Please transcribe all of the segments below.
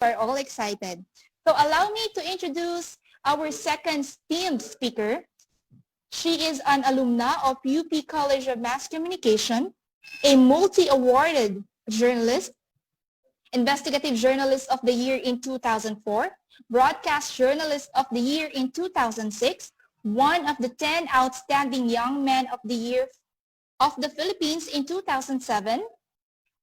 are all excited. So allow me to introduce our second esteemed speaker. She is an alumna of UP College of Mass Communication, a multi-awarded journalist, Investigative Journalist of the Year in 2004, Broadcast Journalist of the Year in 2006, one of the 10 Outstanding Young Men of the Year of the Philippines in 2007,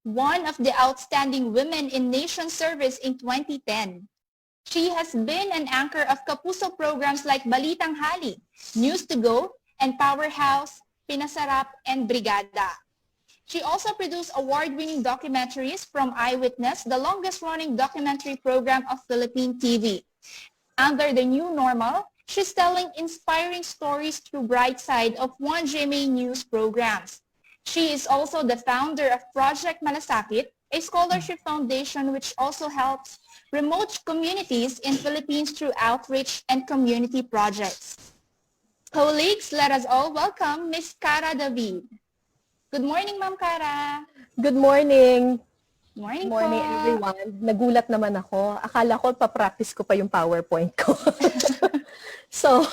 one of the Outstanding Women in Nation Service in 2010. She has been an anchor of Kapuso programs like Balitang Hali, News to Go, and Powerhouse, Pinasarap, and Brigada. She also produced award-winning documentaries from Eyewitness, the longest-running documentary program of Philippine TV. Under the new normal, she's telling inspiring stories through Brightside of 1GMA News programs. She is also the founder of Project Malasakit, a scholarship foundation which also helps remote communities in Philippines through outreach and community projects. Colleagues, let us all welcome Ms. Cara David. Good morning, Ma'am Cara. Good morning. Morning, Morning, po. everyone. Nagulat naman ako. Akala ko pa-practice ko pa yung PowerPoint ko. So,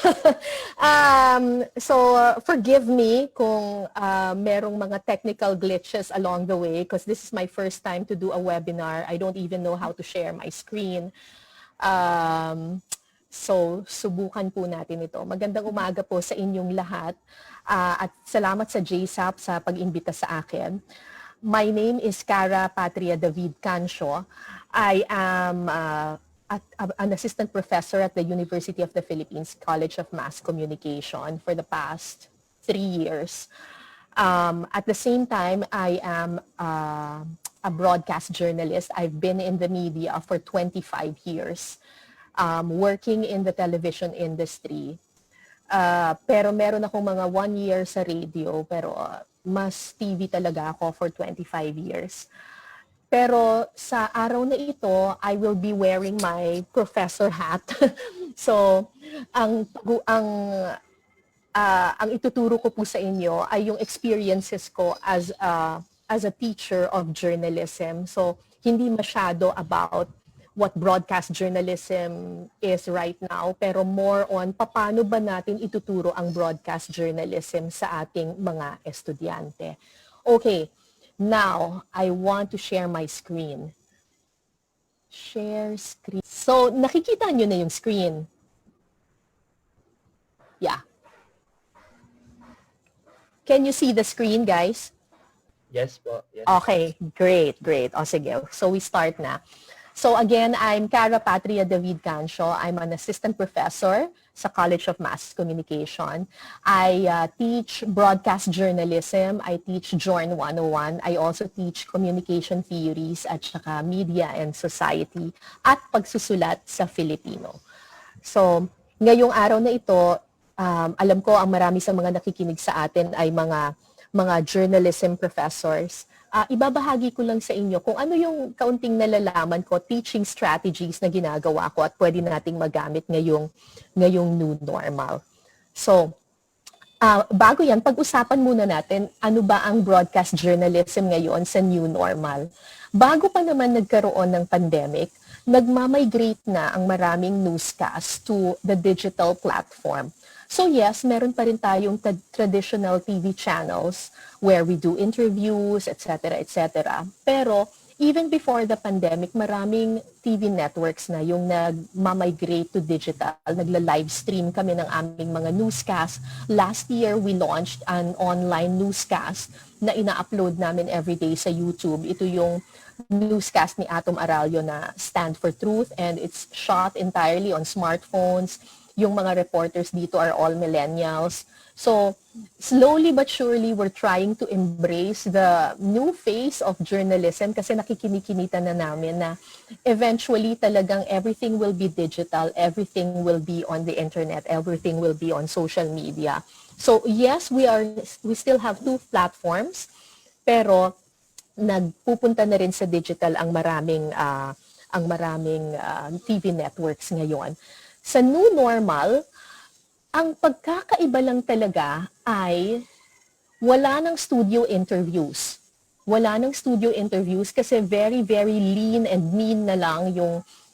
forgive me kung merong mga technical glitches along the way because this is my first time to do a webinar. I don't even know how to share my screen. So, subukan po natin ito. Magandang umaga po sa inyong lahat. At salamat sa JSAP sa pag-imbita sa akin. My name is Cara Patria David Cancio. I am an assistant professor at the University of the Philippines College of Mass Communication for the past 3 years. At the same time, I am a broadcast journalist. I've been in the media for 25 years, working in the television industry. Pero meron akong mga 1 year sa radio, pero mas TV talaga ako for 25 years. Pero sa araw na ito, I will be wearing my professor hat. So, ang ituturo ko po sa inyo ay yung experiences ko as a teacher of journalism. So, hindi masyado about what broadcast journalism is right now, pero more on paano ba natin ituturo ang broadcast journalism sa ating mga estudyante. Okay, now I want to share my screen. Share screen. So, nakikita nyo na yung screen? Yeah. Can you see the screen, guys? Yes po. Yes. Okay, great. O sige, so we start na. So again, I'm Cara Patria David Cancio. I'm an assistant professor sa College of Mass Communication. I teach broadcast journalism. I teach Journ 101. I also teach communication theories at saka media and society at pagsusulat sa Filipino. So ngayong araw na ito, alam ko ang marami sa mga nakikinig sa atin ay mga journalism professors. Ibabahagi ko lang sa inyo kung ano yung kaunting nalalaman ko, teaching strategies na ginagawa ko at pwede nating magamit ngayong new normal. So, bago yan, pag-usapan muna natin ano ba ang broadcast journalism ngayon sa new normal. Bago pa naman nagkaroon ng pandemic, nagmamigrate na ang maraming newscast to the digital platform. So yes, meron pa rin tayong traditional TV channels where we do interviews, etc., etc. Pero even before the pandemic, maraming TV networks na yung nagmamigrate to digital. Nagla-live stream kami ng aming mga newscast. Last year, we launched an online newscast na ina-upload namin everyday sa YouTube. Ito yung newscast ni Atom Aralio na Stand for Truth, and it's shot entirely on smartphones. Yung mga reporters dito are all millennials. So, slowly but surely, we're trying to embrace the new phase of journalism kasi nakikinikinita na namin na eventually talagang everything will be digital, everything will be on the internet, everything will be on social media. So, yes, we still have 2 platforms, pero nagpupunta na rin sa digital ang maraming TV networks ngayon. Sa new normal, ang pagkakaiba lang talaga ay wala ng studio interviews. wala nang studio interviews kasi very, very lean and mean na lang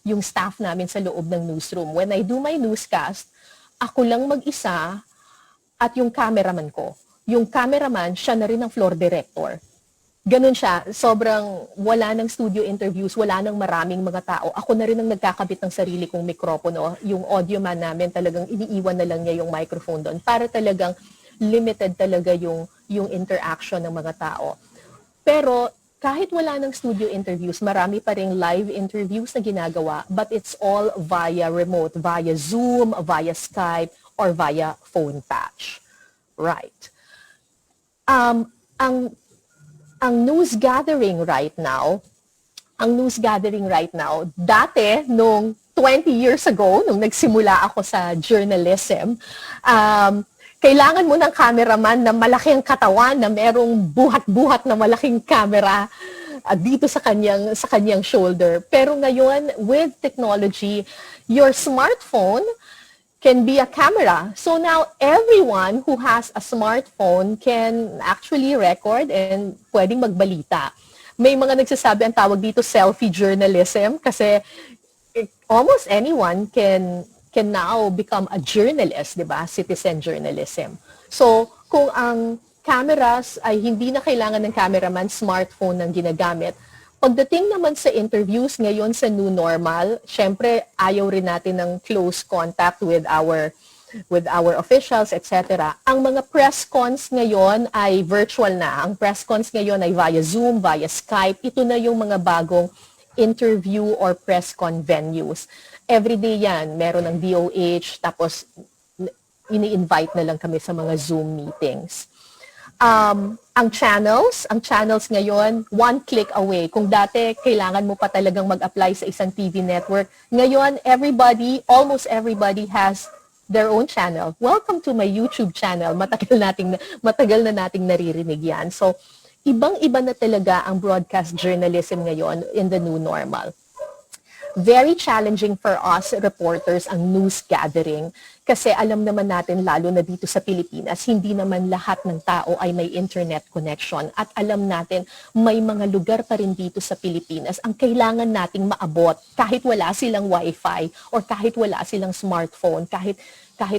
yung staff namin sa loob ng newsroom. When I do my newscast, ako lang mag-isa at yung cameraman ko. Yung cameraman, siya na rin ang floor director. Ganun siya. Sobrang wala ng studio interviews, wala ng maraming mga tao. Ako na rin ang nagkakabit ng sarili kong mikropono. Yung audio man namin talagang iniiwan na lang niya yung microphone doon para talagang limited talaga yung interaction ng mga tao. Pero kahit wala ng studio interviews, marami pa ring live interviews na ginagawa, but it's all via remote, via Zoom, via Skype, or via phone patch. Right. Ang news gathering right now, dati, nung 20 years ago, nung nagsimula ako sa journalism, kailangan mo ng cameraman na malaki ang katawan, na merong buhat-buhat na malaking camera dito sa kanyang shoulder. Pero ngayon, with technology, your smartphone can be a camera. So now everyone who has a smartphone can actually record and pwedeng magbalita. May mga nagsasabi ang tawag dito selfie journalism kasi almost anyone can now become a journalist, di ba? Citizen journalism. So kung ang cameras ay hindi na kailangan ng cameraman, smartphone ang ginagamit, pagdating naman sa interviews ngayon sa new normal, syempre ayaw rin natin ng close contact with our officials, etc. Ang mga press cons ngayon ay virtual na. Ang press cons ngayon ay via Zoom, via Skype. Ito na yung mga bagong interview or press con venues. Everyday yan, meron ng DOH, tapos ini-invite na lang kami sa mga Zoom meetings. Ang channels ngayon, one click away. Kung dati, kailangan mo pa talagang mag-apply sa isang TV network. Ngayon, almost everybody has their own channel. Welcome to my YouTube channel. Matagal na nating naririnig yan. So, ibang-iba na talaga ang broadcast journalism ngayon in the new normal. Very challenging for us reporters ang news gathering kasi alam naman natin lalo na dito sa Pilipinas, hindi naman lahat ng tao ay may internet connection at alam natin may mga lugar pa rin dito sa Pilipinas ang kailangan nating maabot kahit wala silang wifi or kahit wala silang smartphone, kahit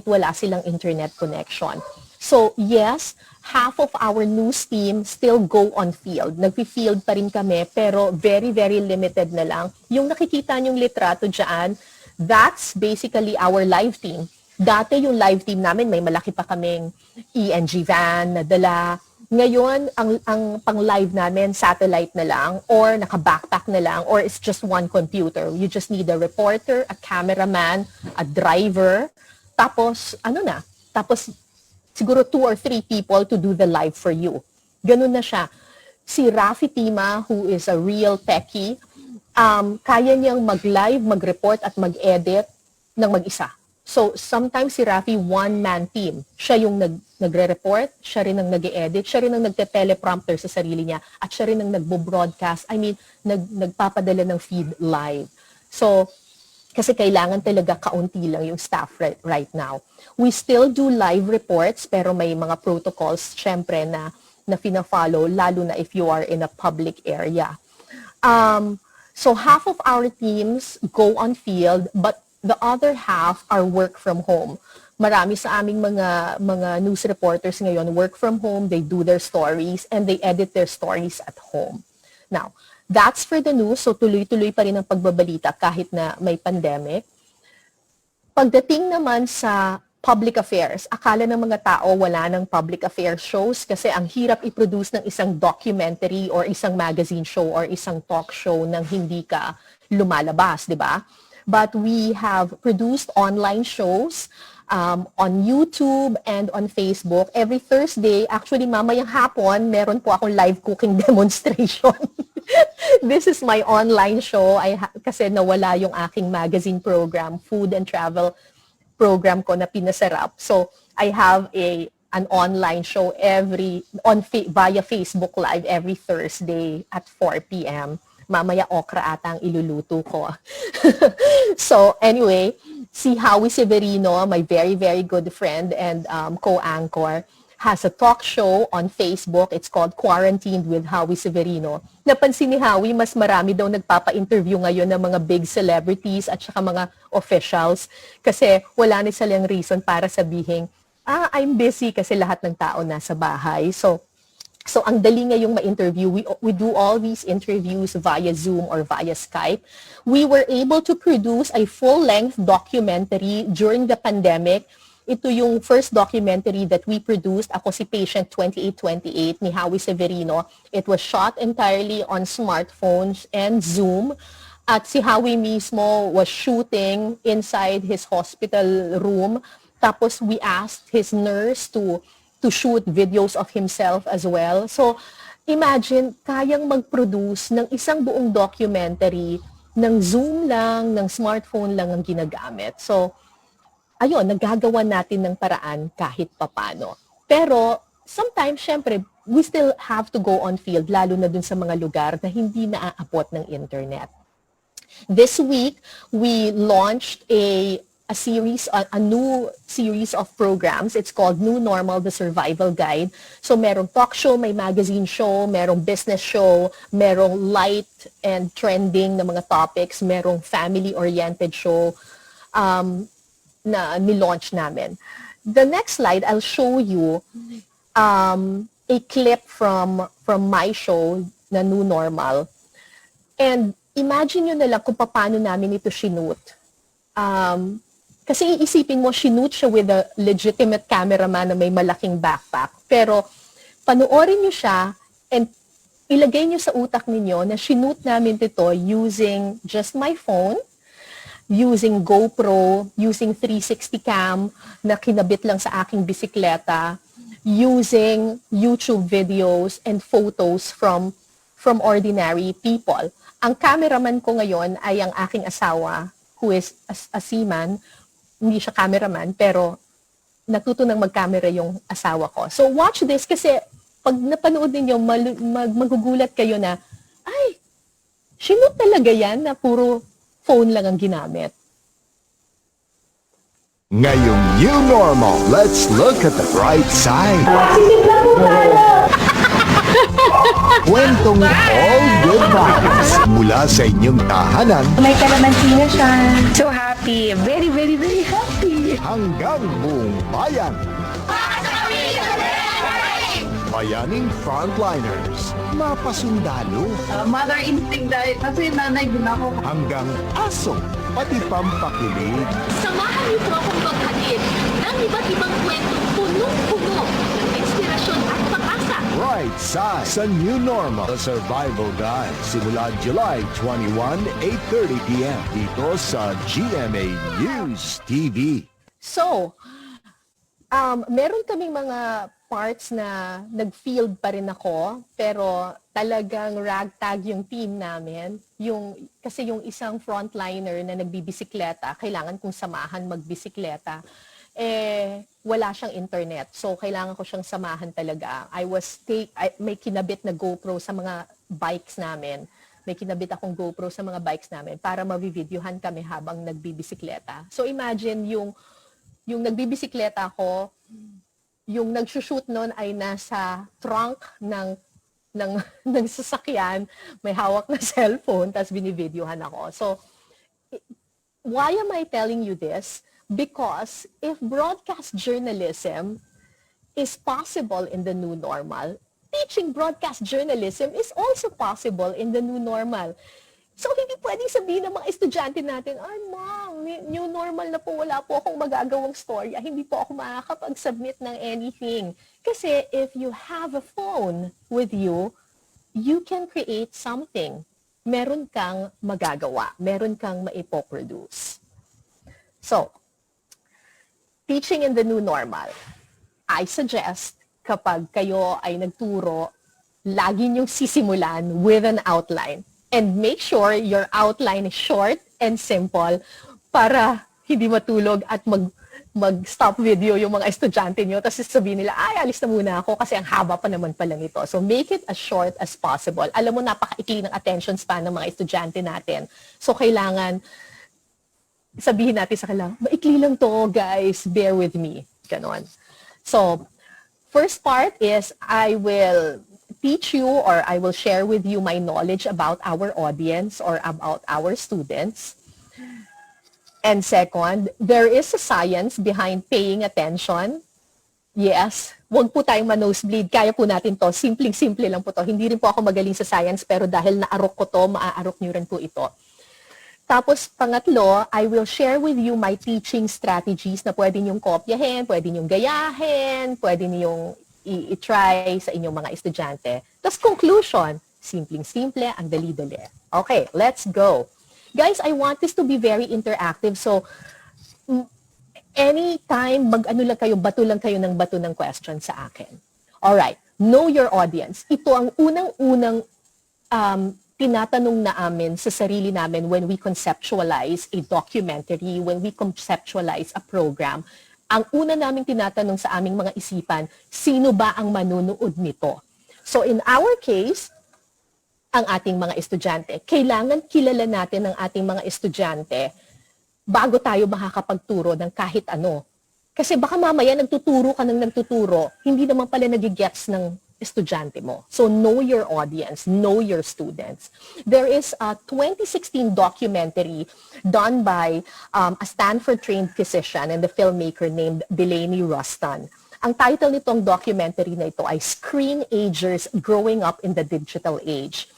wala silang internet connection. So yes, half of our news team still go on field. Nagpi-field pa rin kami, pero very, very limited na lang. Yung nakikita niyong litrato dyan, that's basically our live team. Dati yung live team namin, may malaki pa kaming ENG van na dala. Ngayon, ang pang-live namin, satellite na lang, or naka-backpack na lang, or it's just one computer. You just need a reporter, a cameraman, a driver, tapos, siguro 2 or 3 people to do the live for you. Ganun na siya. Si Rafi Tima, who is a real techie, kaya niyang mag-live, mag-report at mag-edit ng mag-isa. So, sometimes si Rafi, one-man team. Siya yung nagre-report, siya rin ang nag-edit, siya rin ang nagte-teleprompter sa sarili niya, at siya rin ang nagbo-broadcast, nagpapadala ng feed live. So, kasi kailangan talaga kaunti lang yung staff right now. We still do live reports, pero may mga protocols, syempre, na fina-follow, lalo na if you are in a public area. So half of our teams go on field, but the other half are work from home. Marami sa aming mga news reporters ngayon work from home, they do their stories, and they edit their stories at home. Now, that's for the news, so tuloy-tuloy pa rin ang pagbabalita kahit na may pandemic. Pagdating naman sa public affairs, akala ng mga tao wala ng public affairs shows kasi ang hirap i-produce ng isang documentary or isang magazine show or isang talk show nang hindi ka lumalabas, di ba? But we have produced online shows on YouTube and on Facebook. Every Thursday, actually mamayang hapon, meron po akong live cooking demonstration. This is my online show. Kasi nawala yung aking magazine program, food and travel program ko na pinasarap. So I have an online show via Facebook Live every Thursday at 4 p.m. Mamaya okra ata ang iluluto ko. So anyway, si Howie Severino, my very, very good friend and co-anchor, has a talk show on Facebook. It's called Quarantined with Howie Severino. Napansin ni Howie, mas marami daw nagpapa-interview ngayon ng mga big celebrities at saka mga officials kasi wala na silang reason para sabihin, I'm busy kasi lahat ng tao nasa bahay. So ang dali ngayong ma-interview. We do all these interviews via Zoom or via Skype. We were able to produce a full-length documentary during the pandemic. Ito yung first documentary that we produced, Ako si Patient 2828 ni Howie Severino. It was shot entirely on smartphones and Zoom. At si Howie mismo was shooting inside his hospital room. Tapos we asked his nurse to shoot videos of himself as well. So, imagine, kayang mag-produce ng isang buong documentary ng Zoom lang, ng smartphone lang ang ginagamit. So, ayun, nagagawa natin ng paraan kahit papano. Pero, sometimes, syempre, we still have to go on field, lalo na dun sa mga lugar na hindi naaabot ng internet. This week, we launched a new series of programs. It's called New Normal, the Survival Guide. So merong talk show, may magazine show, merong business show, merong light and trending na mga topics, merong family-oriented show na nilaunch namin. The next slide, I'll show you a clip from my show na New Normal. And imagine nyo na lang kung paano namin ito shoot. Kasi iisipin mo, shoot siya with a legitimate cameraman na may malaking backpack. Pero panoorin nyo siya and ilagay nyo sa utak ninyo na shoot namin ito using just my phone, using GoPro, using 360 cam na kinabit lang sa aking bisikleta, using YouTube videos and photos from ordinary people. Ang cameraman ko ngayon ay ang aking asawa, who is a seaman. Hindi siya cameraman, pero natuto nang mag-camera yung asawa ko. So watch this kasi pag napanood ninyo, magugulat kayo na, ay, shoot talaga yan na puro phone lang ang ginamit. Ngayong new normal, let's look at the bright side. Kwentong all good vibes mula sa inyong tahanan May kalamansi na siya. So happy. Very, very, very happy. hanggang buong bayan. Bayaning frontliners, mapasundalo, Mother instinct dahil kasi nanay din ako. hanggang aso, pati pampakilig. Samahan niyo po akong maghatid ng iba't ibang kwentong punong-puno ng inspirasyon at pag-asa. Right side sa New Normal, The Survival Guide. Simula July 21, 8:30 p.m. dito sa GMA News TV. So, meron kaming mga parts na nag-field pa rin ako, pero talagang ragtag yung team namin. Kasi yung isang frontliner na nagbibisikleta, kailangan kong samahan magbisikleta. Wala siyang internet. So, kailangan ko siyang samahan talaga. May kinabit na GoPro sa mga bikes namin. May kinabit akong GoPro sa mga bikes namin para mabivideohan kami habang nagbibisikleta. So, imagine yung nagbibisikleta ako, yung nagsushoot nun ay nasa trunk ng sasakyan, may hawak na cellphone, tapos binivideohan ako. So, why am I telling you this? Because if broadcast journalism is possible in the new normal, teaching broadcast journalism is also possible in the new normal. So, hindi pwedeng sabihin ng mga estudyante natin, ay ma'am, new normal na po, wala po akong magagawang story, hindi po ako makakapag-submit ng anything. Kasi if you have a phone with you, you can create something. Meron kang magagawa, meron kang maipoproduce. So, teaching in the new normal, I suggest kapag kayo ay nagturo, lagi niyong sisimulan with an outline. And make sure your outline is short and simple para hindi matulog at mag-stop video yung mga estudyante nyo. Tapos sabihin nila, ay, alis na muna ako kasi ang haba pa naman pala nito. So make it as short as possible. Alam mo, napaka-ikli ng attention span ng mga estudyante natin. So kailangan sabihin natin sa kanila, maikli lang to, guys, bear with me. Ganon. So, First part is I will teach you or I will share with you my knowledge about our audience or about our students. And second, there is a science behind paying attention. Yes, wag po tayong ma-nosebleed. Kaya po natin to. Simpleng-simple lang po to. Hindi rin po ako magaling sa science, pero dahil naarok ko to, maaarok nyo rin po ito. Tapos, pangatlo, I will share with you my teaching strategies na pwede nyong kopyahin, pwede nyong gayahin, pwede nyong i-try sa inyong mga estudyante. Tapos, conclusion, simpleng-simple, ang dali-dali. Okay, let's go. Guys, I want this to be very interactive. So, anytime mag-ano lang kayo, bato lang kayo ng bato ng question sa akin. Alright, know your audience. Ito ang unang-unang tinatanong na amin sa sarili namin when we conceptualize a documentary, when we conceptualize a program. Ang una naming tinatanong sa aming mga isipan, sino ba ang manunood nito? So in our case, ang ating mga estudyante, kailangan kilala natin ang ating mga estudyante bago tayo makakapagturo ng kahit ano. Kasi baka mamaya nagtuturo ka ng nagtuturo, hindi naman pala nagigets ng estudyante mo. So know your audience, know your students. There is a 2016 documentary done by a Stanford-trained physician and the filmmaker named Delaney Ruston. Ang title nitong documentary na ito ay Screen Agers Growing Up in the Digital Age.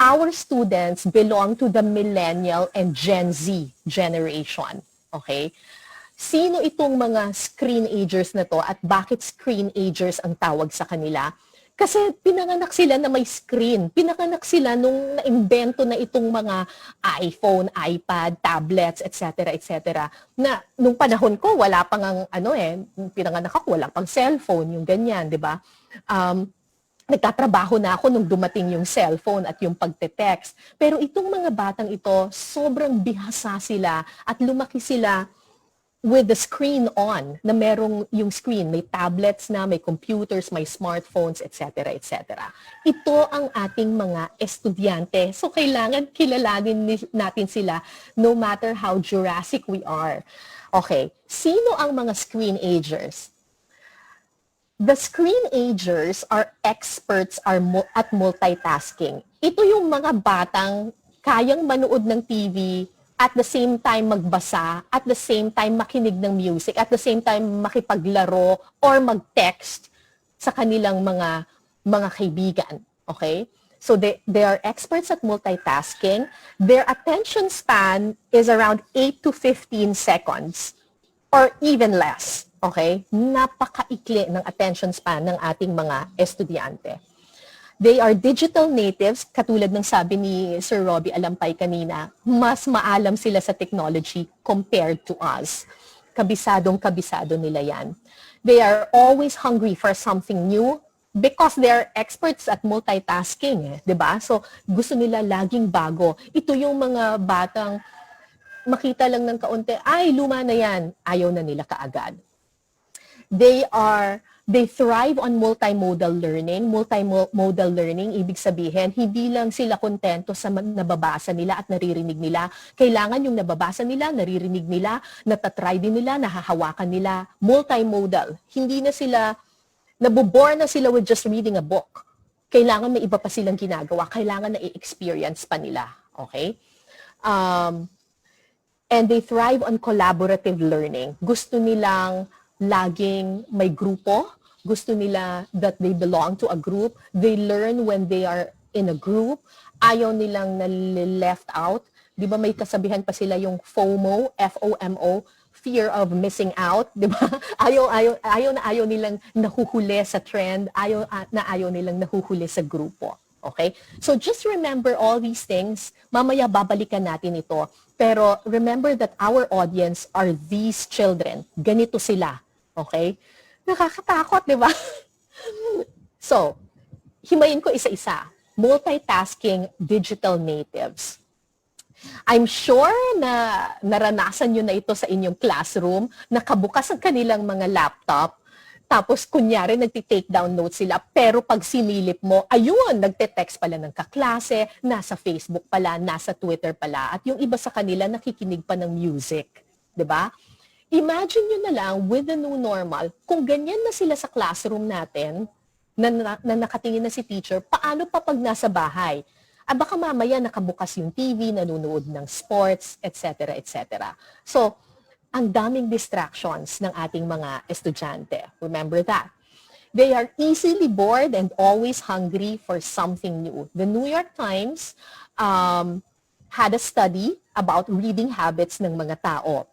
Our students belong to the millennial and Gen Z generation. Okay? Sino itong mga screen agers na to at bakit screen agers ang tawag sa kanila? Kasi pinanganak sila na may screen. Pinanganak sila nung naimbento na itong mga iPhone, iPad, tablets, etc., etc. Na nung panahon ko, wala pang pinanganak ako, wala pang cellphone, yung ganyan, di ba? Nagtatrabaho na ako nung dumating yung cellphone at yung pagte-text. Pero itong mga batang ito, sobrang bihasa sila at lumaki sila with the screen on, na merong yung screen, may tablets na, may computers, may smartphones, etc., etc. Ito ang ating mga estudyante. So, kailangan kilalanin natin sila no matter how Jurassic we are. Okay, sino ang mga screen agers? The screen agers are experts at multitasking. Ito yung mga batang kayang manood ng TV, at the same time magbasa, at the same time makinig ng music, at the same time makipaglaro or mag-text sa kanilang mga kaibigan. Okay? So they are experts at multitasking. Their attention span is around 8 to 15 seconds or even less. Okay? Napakaikli ng attention span ng ating mga estudyante. They are digital natives, katulad ng sabi ni Sir Robbie Alampay kanina, mas maalam sila sa technology compared to us. Kabisado nila yan. They are always hungry for something new because they are experts at multitasking, di ba? So, gusto nila laging bago. Ito yung mga batang makita lang ng kaunti, ay, luma na yan, ayaw na nila kaagad. They thrive on multimodal learning. Multimodal learning, ibig sabihin, hindi lang sila kontento sa nababasa nila at naririnig nila. Kailangan yung nababasa nila, naririnig nila, natatry din nila, nahahawakan nila. Multimodal. Hindi na sila, nabobore na sila with just reading a book. Kailangan may iba pa silang ginagawa. Kailangan na i-experience pa nila. Okay? And they thrive on collaborative learning. Gusto nilang laging may grupo. Gusto nila that they belong to a group. They learn when they are in a group. Ayaw nilang left out. Di ba may kasabihan pa sila yung FOMO, F-O-M-O, fear of missing out. Di ba? Ayaw nilang nahuhuli sa trend. Ayaw nilang nahuhuli sa grupo. Okay? So just remember all these things. Mamaya babalikan natin ito. Pero remember that our audience are these children. Ganito sila. Okay? Nakakatakot, di ba? So, himayin ko isa-isa. Multitasking digital natives. I'm sure na naranasan nyo na ito sa inyong classroom, nakabukas ang kanilang mga laptop, tapos kunyari nagti-take down notes sila, pero pag sinilip mo, ayun, nagte-text pala ng kaklase, nasa Facebook pala, nasa Twitter pala, at yung iba sa kanila nakikinig pa ng music. Di ba? Imagine nyo na lang with the new normal, kung ganyan na sila sa classroom natin, na nakatingin na si teacher, paano pa pag nasa bahay? Baka mamaya nakabukas yung TV, nanonood ng sports, etc. etc. So, ang daming distractions ng ating mga estudyante. Remember that. They are easily bored and always hungry for something new. The New York Times had a study about reading habits ng mga tao.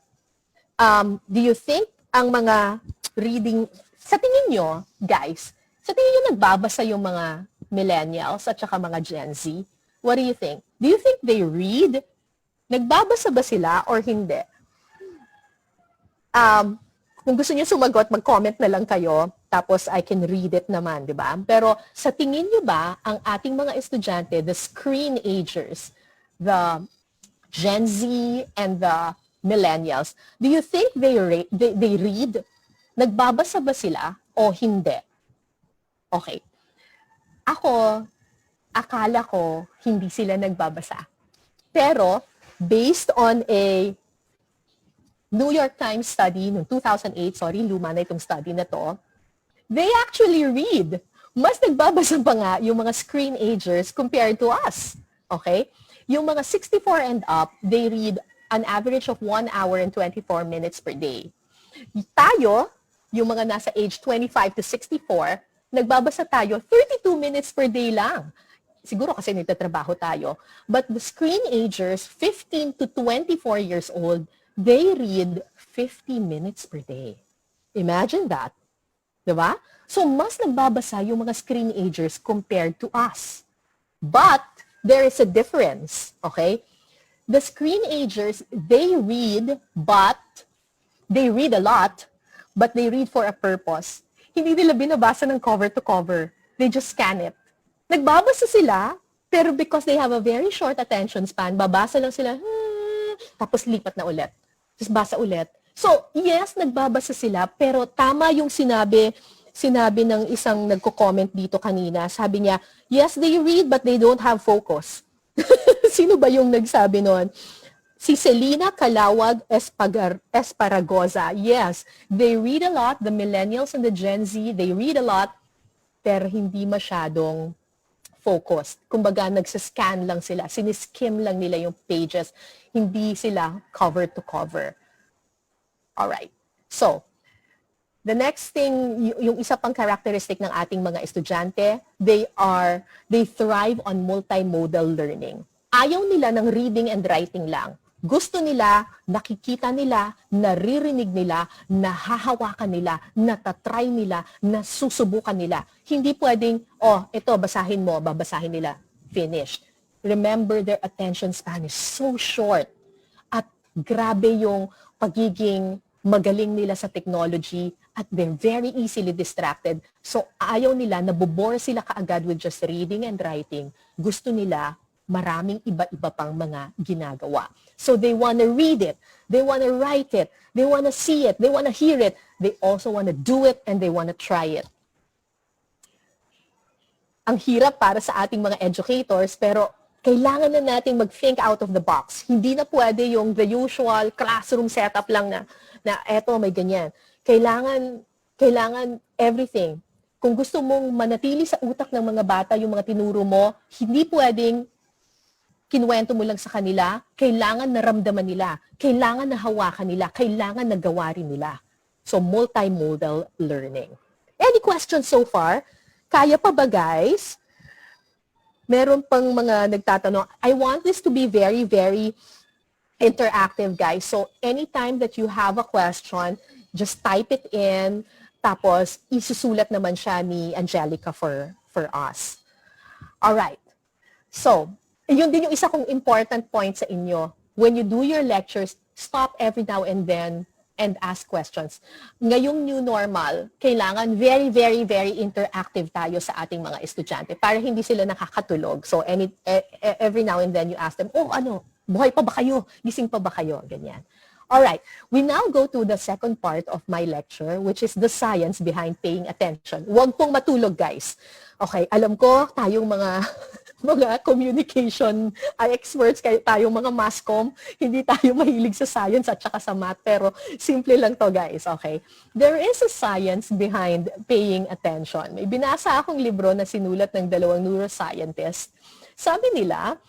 Do you think ang mga reading, sa tingin nyo, guys, sa tingin nyo nagbabasa yung mga millennials at saka mga Gen Z? What do you think? Do you think they read? Nagbabasa ba sila or hindi? Kung gusto niyo sumagot, mag-comment na lang kayo, tapos I can read it naman, di ba? Pero sa tingin niyo ba, ang ating mga estudyante, the screen agers, the Gen Z and the millennials, do you think they read? Nagbabasa ba sila o hindi? Okay. Ako, akala ko hindi sila nagbabasa. Pero, based on a New York Times study noong 2008, luma na itong study na to, they actually read. Mas nagbabasa pa nga yung mga screen agers compared to us. Okay? Yung mga 64 and up, they read an average of 1 hour and 24 minutes per day. Tayo, yung mga nasa age 25 to 64, nagbabasa tayo 32 minutes per day lang. Siguro kasi nagtatrabaho tayo. But the screen agers, 15 to 24 years old, they read 50 minutes per day. Imagine that. Diba? So, mas nagbabasa yung mga screen agers compared to us. But, there is a difference. Okay? The screen agers, they read a lot, but they read for a purpose. Hindi nila binabasa ng cover to cover. They just scan it. Nagbabasa sila, pero because they have a very short attention span, babasa lang sila, tapos lipat na ulit. Tapos basa ulit. So, yes, nagbabasa sila, pero tama yung sinabi ng isang nagko-comment dito kanina. Sabi niya, yes, they read, but they don't have focus. Sino ba yung nagsabi nun? Si Selena Calawag Esparagoza. Yes, they read a lot. The millennials and the Gen Z, they read a lot, pero hindi masyadong focused. Kumbaga, nagsascan lang sila. Siniskim lang nila yung pages. Hindi sila cover to cover. Alright. So, the next thing, yung isa pang characteristic ng ating mga estudyante, they thrive on multimodal learning. Ayaw nila ng reading and writing lang. Gusto nila, nakikita nila, naririnig nila, nahahawakan nila, natatry nila, nasusubukan nila. Hindi pwedeng, ito, basahin mo, babasahin nila. Finished. Remember, their attention span is so short. At grabe yung pagiging magaling nila sa technology at they're very easily distracted. So, ayaw nila, nabobore sila kaagad with just reading and writing. Gusto nila, maraming iba-iba pang mga ginagawa. So they want to read it, they want to write it, they want to see it, they want to hear it, they also want to do it, and they want to try it. Ang hirap para sa ating mga educators, pero kailangan na natin mag-think out of the box. Hindi na pwede yung the usual classroom setup lang na eto may ganyan. Kailangan everything. Kung gusto mong manatili sa utak ng mga bata yung mga tinuro mo, hindi pwedeng kinuwento mo lang sa kanila, kailangan naramdaman nila, kailangan nahawakan nila, kailangan nagawa rin nila. So, multimodal learning. Any questions so far? Kaya pa ba, guys? Meron pang mga nagtatanong. I want this to be very, very interactive, guys. So, anytime that you have a question, just type it in, tapos isusulat naman siya ni Angelica for us. Alright. So, yun din yung isa kong important point sa inyo. When you do your lectures, stop every now and then and ask questions. Ngayong new normal, kailangan very, very, very interactive tayo sa ating mga estudyante para hindi sila nakakatulog. So, every now and then you ask them, buhay pa ba kayo? Gising pa ba kayo? Ganyan. Alright, we now go to the second part of my lecture, which is the science behind paying attention. Huwag pong matulog, guys. Okay, alam ko, tayong mga mga communication experts, kayo tayong mga masscom, hindi tayo mahilig sa science at saka sa math, pero simple lang to guys, okay? There is a science behind paying attention. May binasa akong libro na sinulat ng dalawang neuroscientist. Sabi nila,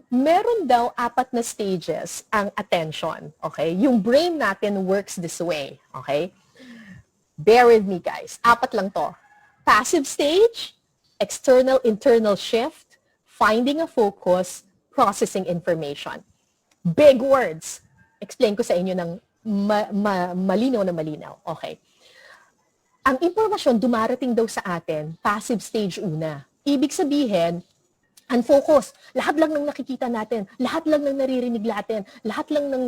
meron daw 4 na stages ang attention, okay? Yung brain natin works this way, okay? Bear with me guys, 4 lang to. Passive stage, external internal shift, finding a focus, processing information. Big words. Explain ko sa inyo ng malinaw na malinaw. Okay. Ang impormasyon dumarating daw sa atin, passive stage una. Ibig sabihin, unfocus. Lahat lang ng nakikita natin, lahat lang ng naririnig natin, lahat lang ng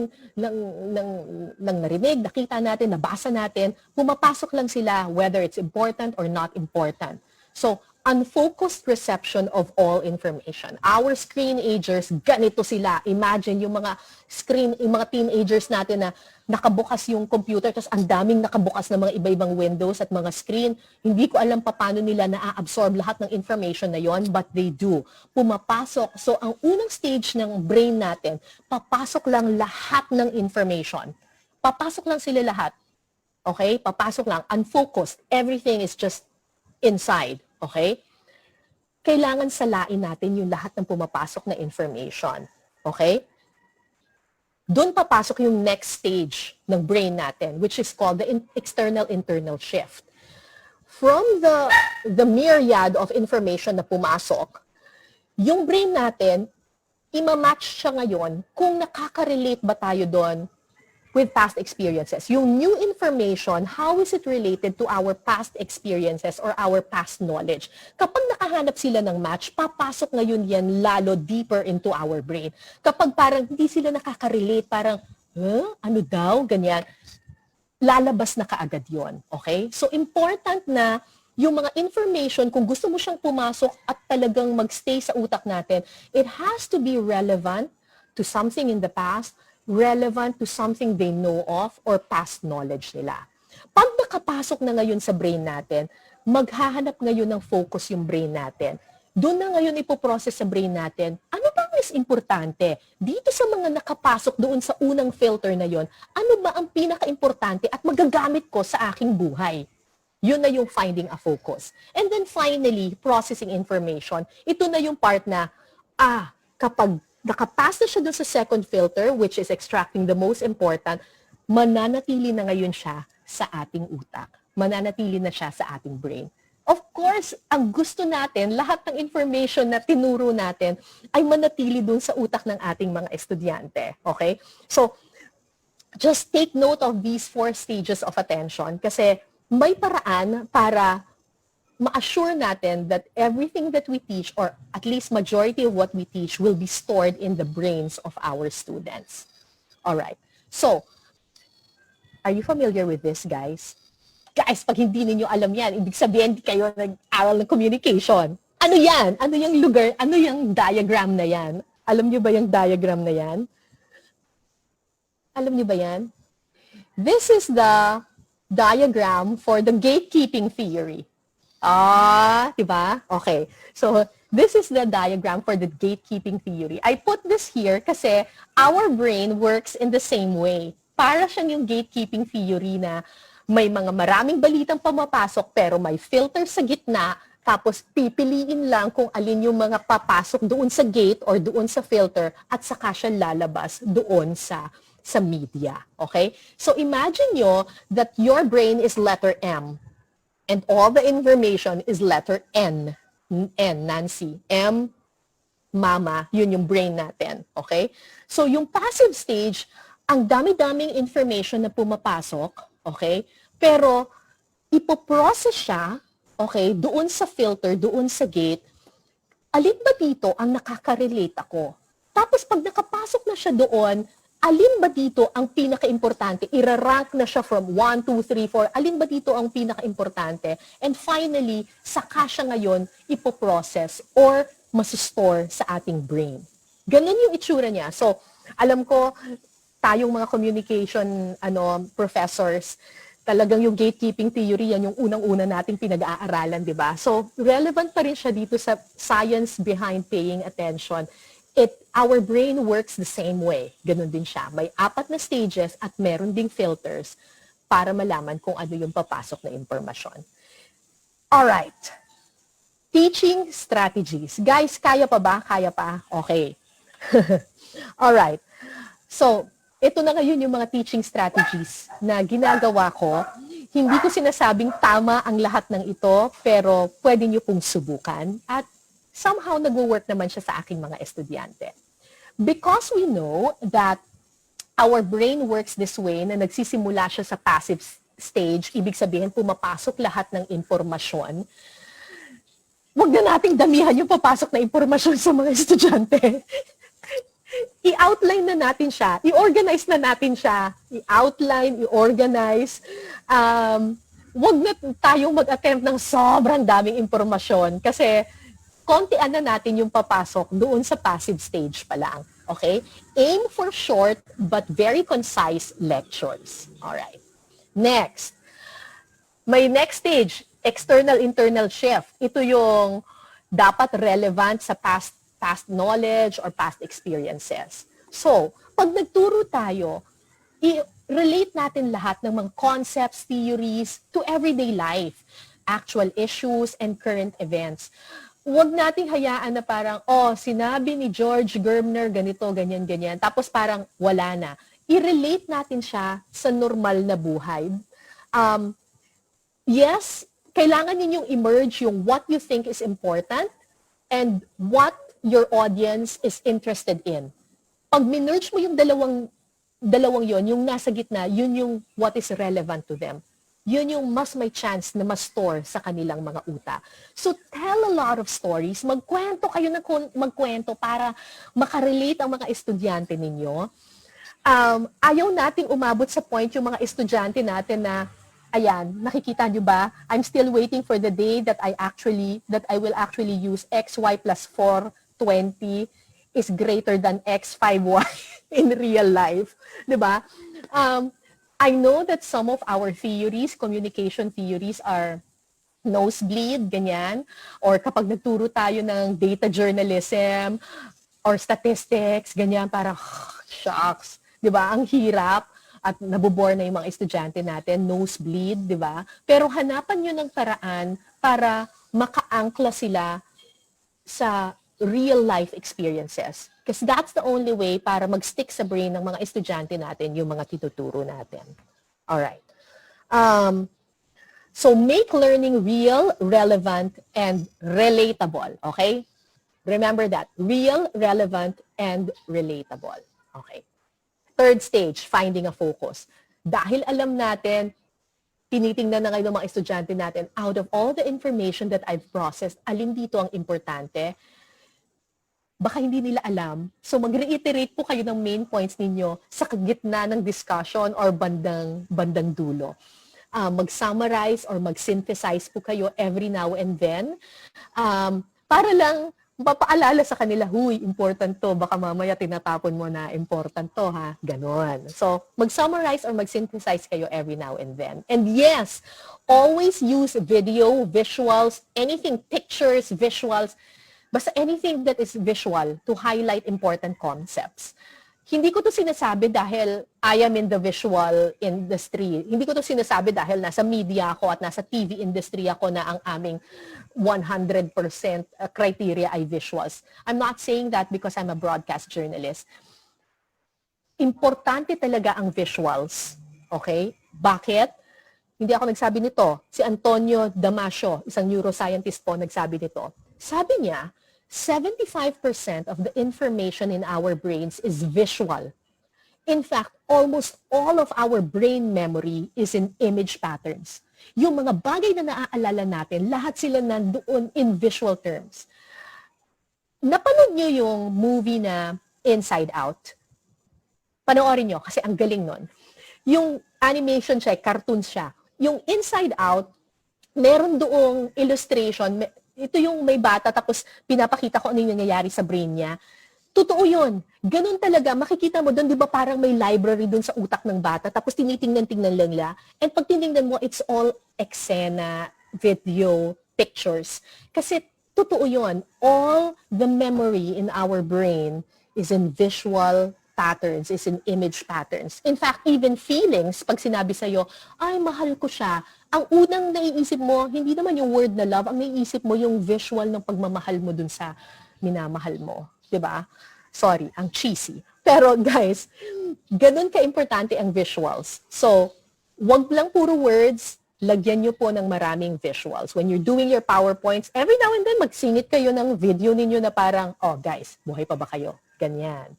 narinig, nakita natin, nabasa natin, pumapasok lang sila whether it's important or not important. So, unfocused reception of all information. Our screen-agers, ganito sila. Imagine yung mga teenagers natin na nakabukas yung computer, tapos ang daming nakabukas na mga iba-ibang windows at mga screen. Hindi ko alam paano nila na-absorb lahat ng information na yon, but they do. Pumapasok. So, ang unang stage ng brain natin, papasok lang lahat ng information. Papasok lang sila lahat. Okay? Papasok lang. Unfocused. Everything is just inside. Okay? Kailangan salain natin yung lahat ng pumapasok na information. Okay? Doon papasok yung next stage ng brain natin, which is called the external internal shift. From the myriad of information na pumasok, yung brain natin, ima-match siya ngayon kung nakaka-relate ba tayo doon with past experiences. Yung new information, how is it related to our past experiences or our past knowledge? Kapag nakahanap sila ng match, papasok ngayon yan lalo deeper into our brain. Kapag parang hindi sila nakaka-relate, parang, ano daw, ganyan, lalabas na kaagad yon. Okay? So, important na yung mga information, kung gusto mo siyang pumasok at talagang magstay sa utak natin, it has to be relevant to something in the past, relevant to something they know of or past knowledge nila. Pag nakapasok na ngayon sa brain natin, maghahanap ngayon ng focus yung brain natin. Doon na ngayon ipoprocess sa brain natin, ano ba mas importante? Dito sa mga nakapasok doon sa unang filter na yon, ano ba ang pinaka-importante at magagamit ko sa aking buhay? Yun na yung finding a focus. And then finally, processing information. Ito na yung part na, kapag nakapass na siya doon sa second filter, which is extracting the most important, mananatili na ngayon siya sa ating utak. Mananatili na siya sa ating brain. Of course, ang gusto natin, lahat ng information na tinuro natin ay manatili doon sa utak ng ating mga estudyante. Okay? So, just take note of these 4 stages of attention kasi may paraan para ma-assure natin that everything that we teach, or at least majority of what we teach, will be stored in the brains of our students. All right. So, are you familiar with this, guys? Guys, pag hindi ninyo alam yan, ibig sabihin hindi kayo nag-aral ng communication. Ano yan? Ano yung lugar? Ano yung diagram na yan? Alam niyo ba yung diagram na yan? Alam niyo ba yan? This is the diagram for the gatekeeping theory. Diba? Okay. So, this is the diagram for the gatekeeping theory. I put this here kasi our brain works in the same way. Para siyang yung gatekeeping theory na may mga maraming balitang pumapasok pero may filter sa gitna, tapos pipiliin lang kung alin yung mga papasok doon sa gate or doon sa filter at saka siya lalabas doon sa media. Okay? So, imagine nyo that your brain is letter M. And all the information is letter N. N, Nancy. M, mama. Yun yung brain natin. Okay? So, yung passive stage, ang dami-daming information na pumapasok. Okay? Pero, ipoprocess siya, okay, doon sa filter, doon sa gate, alin ba dito ang nakaka-relate ako? Tapos, pag nakapasok na siya doon, alin ba dito ang pinaka-importante? Irarank na siya from 1, 2, 3, 4. Alin ba dito ang pinaka-importante? And finally, saka siya ngayon ipoprocess or masustore sa ating brain. Ganun yung itsura niya. So, alam ko, tayong mga communication professors, talagang yung gatekeeping theory, yan yung unang-una nating pinag-aaralan, di ba? So, relevant pa rin siya dito sa science behind paying attention. Our brain works the same way. Ganun din siya. May 4 na stages at meron ding filters para malaman kung ano yung papasok na impormasyon. Alright. Teaching strategies. Guys, kaya pa ba? Kaya pa? Okay. Alright. So, ito na ngayon yung mga teaching strategies na ginagawa ko. Hindi ko sinasabing tama ang lahat ng ito, pero pwede nyo pong subukan. At somehow nag-work naman siya sa aking mga estudyante. Because we know that our brain works this way, na nagsisimula siya sa passive stage, ibig sabihin pumapasok lahat ng impormasyon. Huwag na nating damihan yung papasok na impormasyon sa mga estudyante. I-outline na natin siya, i-organize na natin siya, i-outline, i-organize. Huwag na tayong mag-attempt ng sobrang daming impormasyon kasi kontian na natin yung papasok doon sa passive stage pa lang. Okay? Aim for short but very concise lectures. Alright. Next. May next stage, external-internal shift. Ito yung dapat relevant sa past knowledge or past experiences. So, pag nagturo tayo, i-relate natin lahat ng mga concepts, theories to everyday life, actual issues, and current events. Huwag nating hayaan na parang, sinabi ni George Germner ganito, ganyan, ganyan. Tapos parang wala na. I-relate natin siya sa normal na buhay. Yes, kailangan ninyong emerge yung what you think is important and what your audience is interested in. Pag minerge mo yung dalawang yon, yung nasa gitna, yun yung what is relevant to them. Yun yung mas may chance na ma-store sa kanilang mga utak. So tell a lot of stories. Magkwento kayo ng magkwento para makarelate ang mga estudyante ninyo. Ayaw nating umabot sa point yung mga estudyante natin na ayan, nakikita nyo ba? I'm still waiting for the day that I will actually use xy plus 420 is greater than x 5y in real life. Diba? I know that some of our theories, communication theories are nosebleed, ganyan. Or kapag nagturo tayo ng data journalism or statistics, ganyan, parang shucks. Diba? Ang hirap. At nabobore na yung mga estudyante natin, nosebleed, di ba? Pero hanapan nyo ng paraan para maka-angkla sila sa real life experiences. Because that's the only way para mag-stick sa brain ng mga estudyante natin yung mga tinuturo natin. Alright. So make learning real, relevant, and relatable. Okay? Remember that. Real, relevant, and relatable. Okay. Third stage, finding a focus. Dahil alam natin, tinitingnan na ngayon ng mga estudyante natin, out of all the information that I've processed, alin dito ang importante? Baka hindi nila alam. So mag-reiterate po kayo ng main points ninyo sa gitna ng discussion or bandang dulo. Mag-summarize or mag-synthesize po kayo every now and then para lang mapaalala sa kanila, huy, important to. Baka mamaya tinatapon mo na important to, ha? Ganon. So, mag-summarize or mag-synthesize kayo every now and then. And yes, always use video, visuals, anything, pictures, visuals, basta anything that is visual to highlight important concepts. Hindi ko to sinasabi dahil I am in the visual industry. Hindi ko to sinasabi dahil nasa media ako at nasa TV industry ako na ang aming 100% criteria ay visuals. I'm not saying that because I'm a broadcast journalist. Importante talaga ang visuals. Okay? Bakit? Hindi ako nagsabi nito. Si Antonio Damasio, isang neuroscientist po, nagsabi nito. Sabi niya, 75% of the information in our brains is visual. In fact, almost all of our brain memory is in image patterns. Yung mga bagay na naaalala natin, lahat sila nandoon in visual terms. Napanood nyo yung movie na Inside Out? Panoorin nyo kasi ang galing nun. Yung animation siya, cartoon siya. Yung Inside Out, meron doong illustration, ito yung may bata tapos pinapakita ko ano yung nangyayari sa brain niya. Totoo yun. Ganun talaga. Makikita mo doon, di ba parang may library doon sa utak ng bata, tapos tinitingnan-tingnan lang nila. And pag tinignan mo, it's all eksena, video, pictures. Kasi totoo yun. All the memory in our brain is in visual patterns, is in image patterns. In fact, even feelings, pag sinabi sa'yo, ay, mahal ko siya, ang unang naiisip mo, hindi naman yung word na love, ang naiisip mo yung visual ng pagmamahal mo dun sa minamahal mo. Diba? Sorry, ang cheesy. Pero guys, ganun ka-importante ang visuals. So, wag lang puro words, lagyan nyo po ng maraming visuals. When you're doing your PowerPoints, every now and then magsingit kayo ng video ninyo na parang, oh guys, buhay pa ba kayo? Ganyan.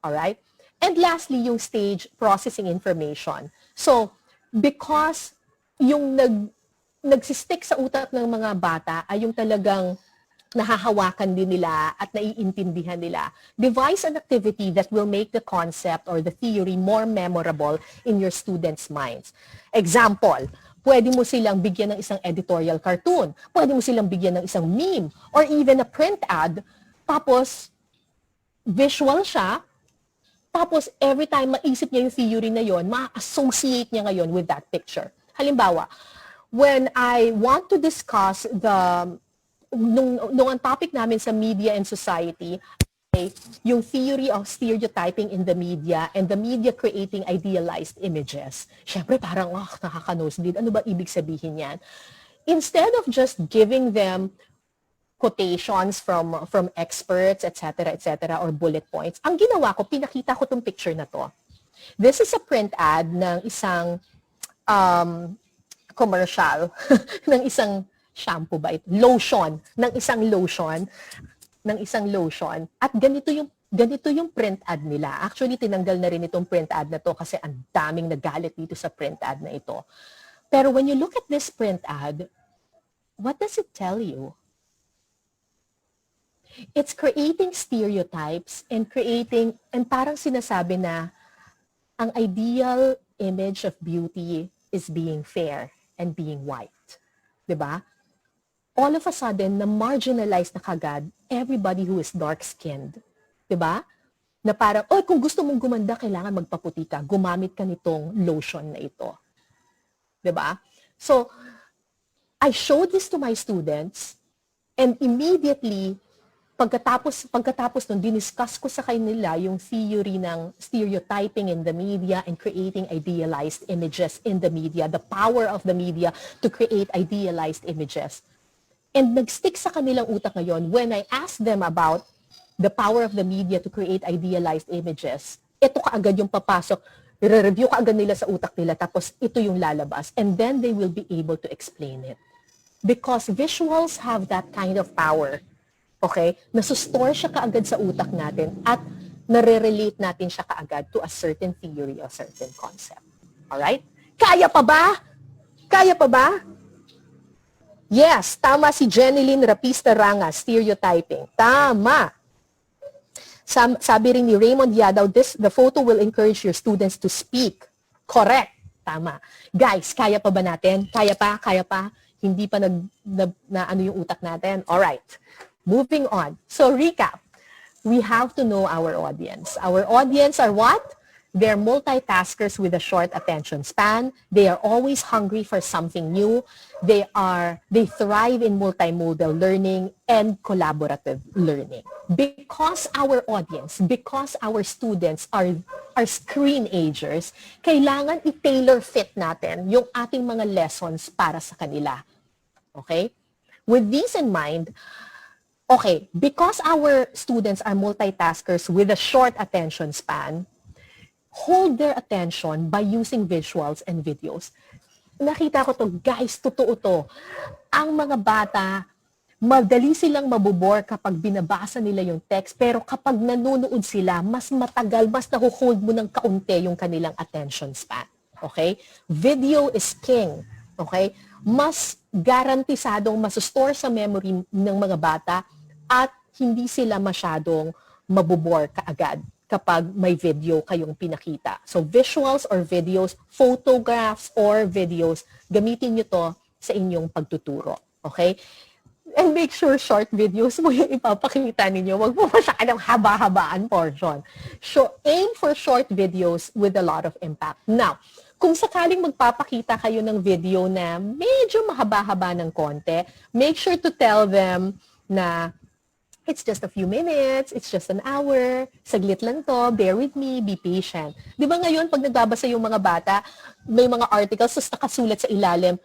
Alright? And lastly, yung stage processing information. So, because yung nagsistick sa utak ng mga bata ay yung talagang nahahawakan din nila at naiintindihan nila. Devise an activity that will make the concept or the theory more memorable in your students' minds. Example, pwede mo silang bigyan ng isang editorial cartoon, pwede mo silang bigyan ng isang meme, or even a print ad, tapos visual siya, tapos every time maisip niya yung theory na yon, ma-associate niya ngayon with that picture. Halimbawa, when I want to discuss nung ang topic namin sa media and society, ay yung theory of stereotyping in the media and the media creating idealized images. Siyempre parang, nakaka-nosebleed. Ano ba ibig sabihin yan? Instead of just giving them quotations from experts, etc., or bullet points, ang ginawa ko, pinakita ko tong picture na to. This is a print ad ng isang commercial, ng isang shampoo ba ito? Lotion, ng isang lotion. At ganito yung print ad nila. Actually, tinanggal na rin itong print ad na to kasi ang daming nagalit dito sa print ad na ito. Pero when you look at this print ad, what does it tell you? It's creating stereotypes and parang sinasabi na ang ideal image of beauty is being fair and being white. Diba? All of a sudden, na-marginalize na kagad everybody who is dark-skinned. Diba? Na parang, kung gusto mong gumanda, kailangan magpaputi ka. Gumamit ka nitong lotion na ito. Diba? So, I showed this to my students and immediately, pagkatapos nun, diniscuss ko sa kanila yung theory ng stereotyping in the media and creating idealized images in the media, the power of the media to create idealized images. And nag-stick sa kanilang utak ngayon when I asked them about the power of the media to create idealized images. Ito kaagad yung papasok, i-review kaagad nila sa utak nila, tapos ito yung lalabas. And then they will be able to explain it. Because visuals have that kind of power. Okay? Nasustore siya kaagad sa utak natin at nare-relate natin siya kaagad to a certain theory or certain concept. Alright? Kaya pa ba? Kaya pa ba? Yes, tama si Jeneline Rapista Ranga, stereotyping. Tama. Sabi rin ni Raymond Yadaw, the photo will encourage your students to speak. Correct. Tama. Guys, kaya pa ba natin? Kaya pa? Kaya pa? Hindi pa ano yung utak natin? Alright. Moving on. So, recap. We have to know our audience. Our audience are what? They're multitaskers with a short attention span. They are always hungry for something new. They thrive in multimodal learning and collaborative learning. Because our audience, because our students are screen agers, kailangan i-tailor fit natin yung ating mga lessons para sa kanila. Okay? With this in mind, okay, because our students are multitaskers with a short attention span, hold their attention by using visuals and videos. Nakita ko to, guys, totoo to. Ang mga bata, madali silang mabubor kapag binabasa nila yung text, pero kapag nanonood sila, mas matagal, mas nahuhold mo ng kaunti yung kanilang attention span. Okay? Video is king. Okay? Mas garantisadong masustore sa memory ng mga bata at hindi sila masyadong mabubor kaagad kapag may video kayong pinakita. So visuals or videos, photographs or videos, gamitin nyo to sa inyong pagtuturo. Okay? And make sure short videos mo yung ipapakita ninyo. Huwag mo masyadong haba-habaan portion. So, aim for short videos with a lot of impact. Now, kung sakaling magpapakita kayo ng video na medyo mahaba-haba ng konti, make sure to tell them na it's just a few minutes, it's just an hour, saglit lang to, bear with me, be patient. Di ba ngayon, pag nagbabasa yung mga bata, may mga articles, tapos nakasulat sa ilalim,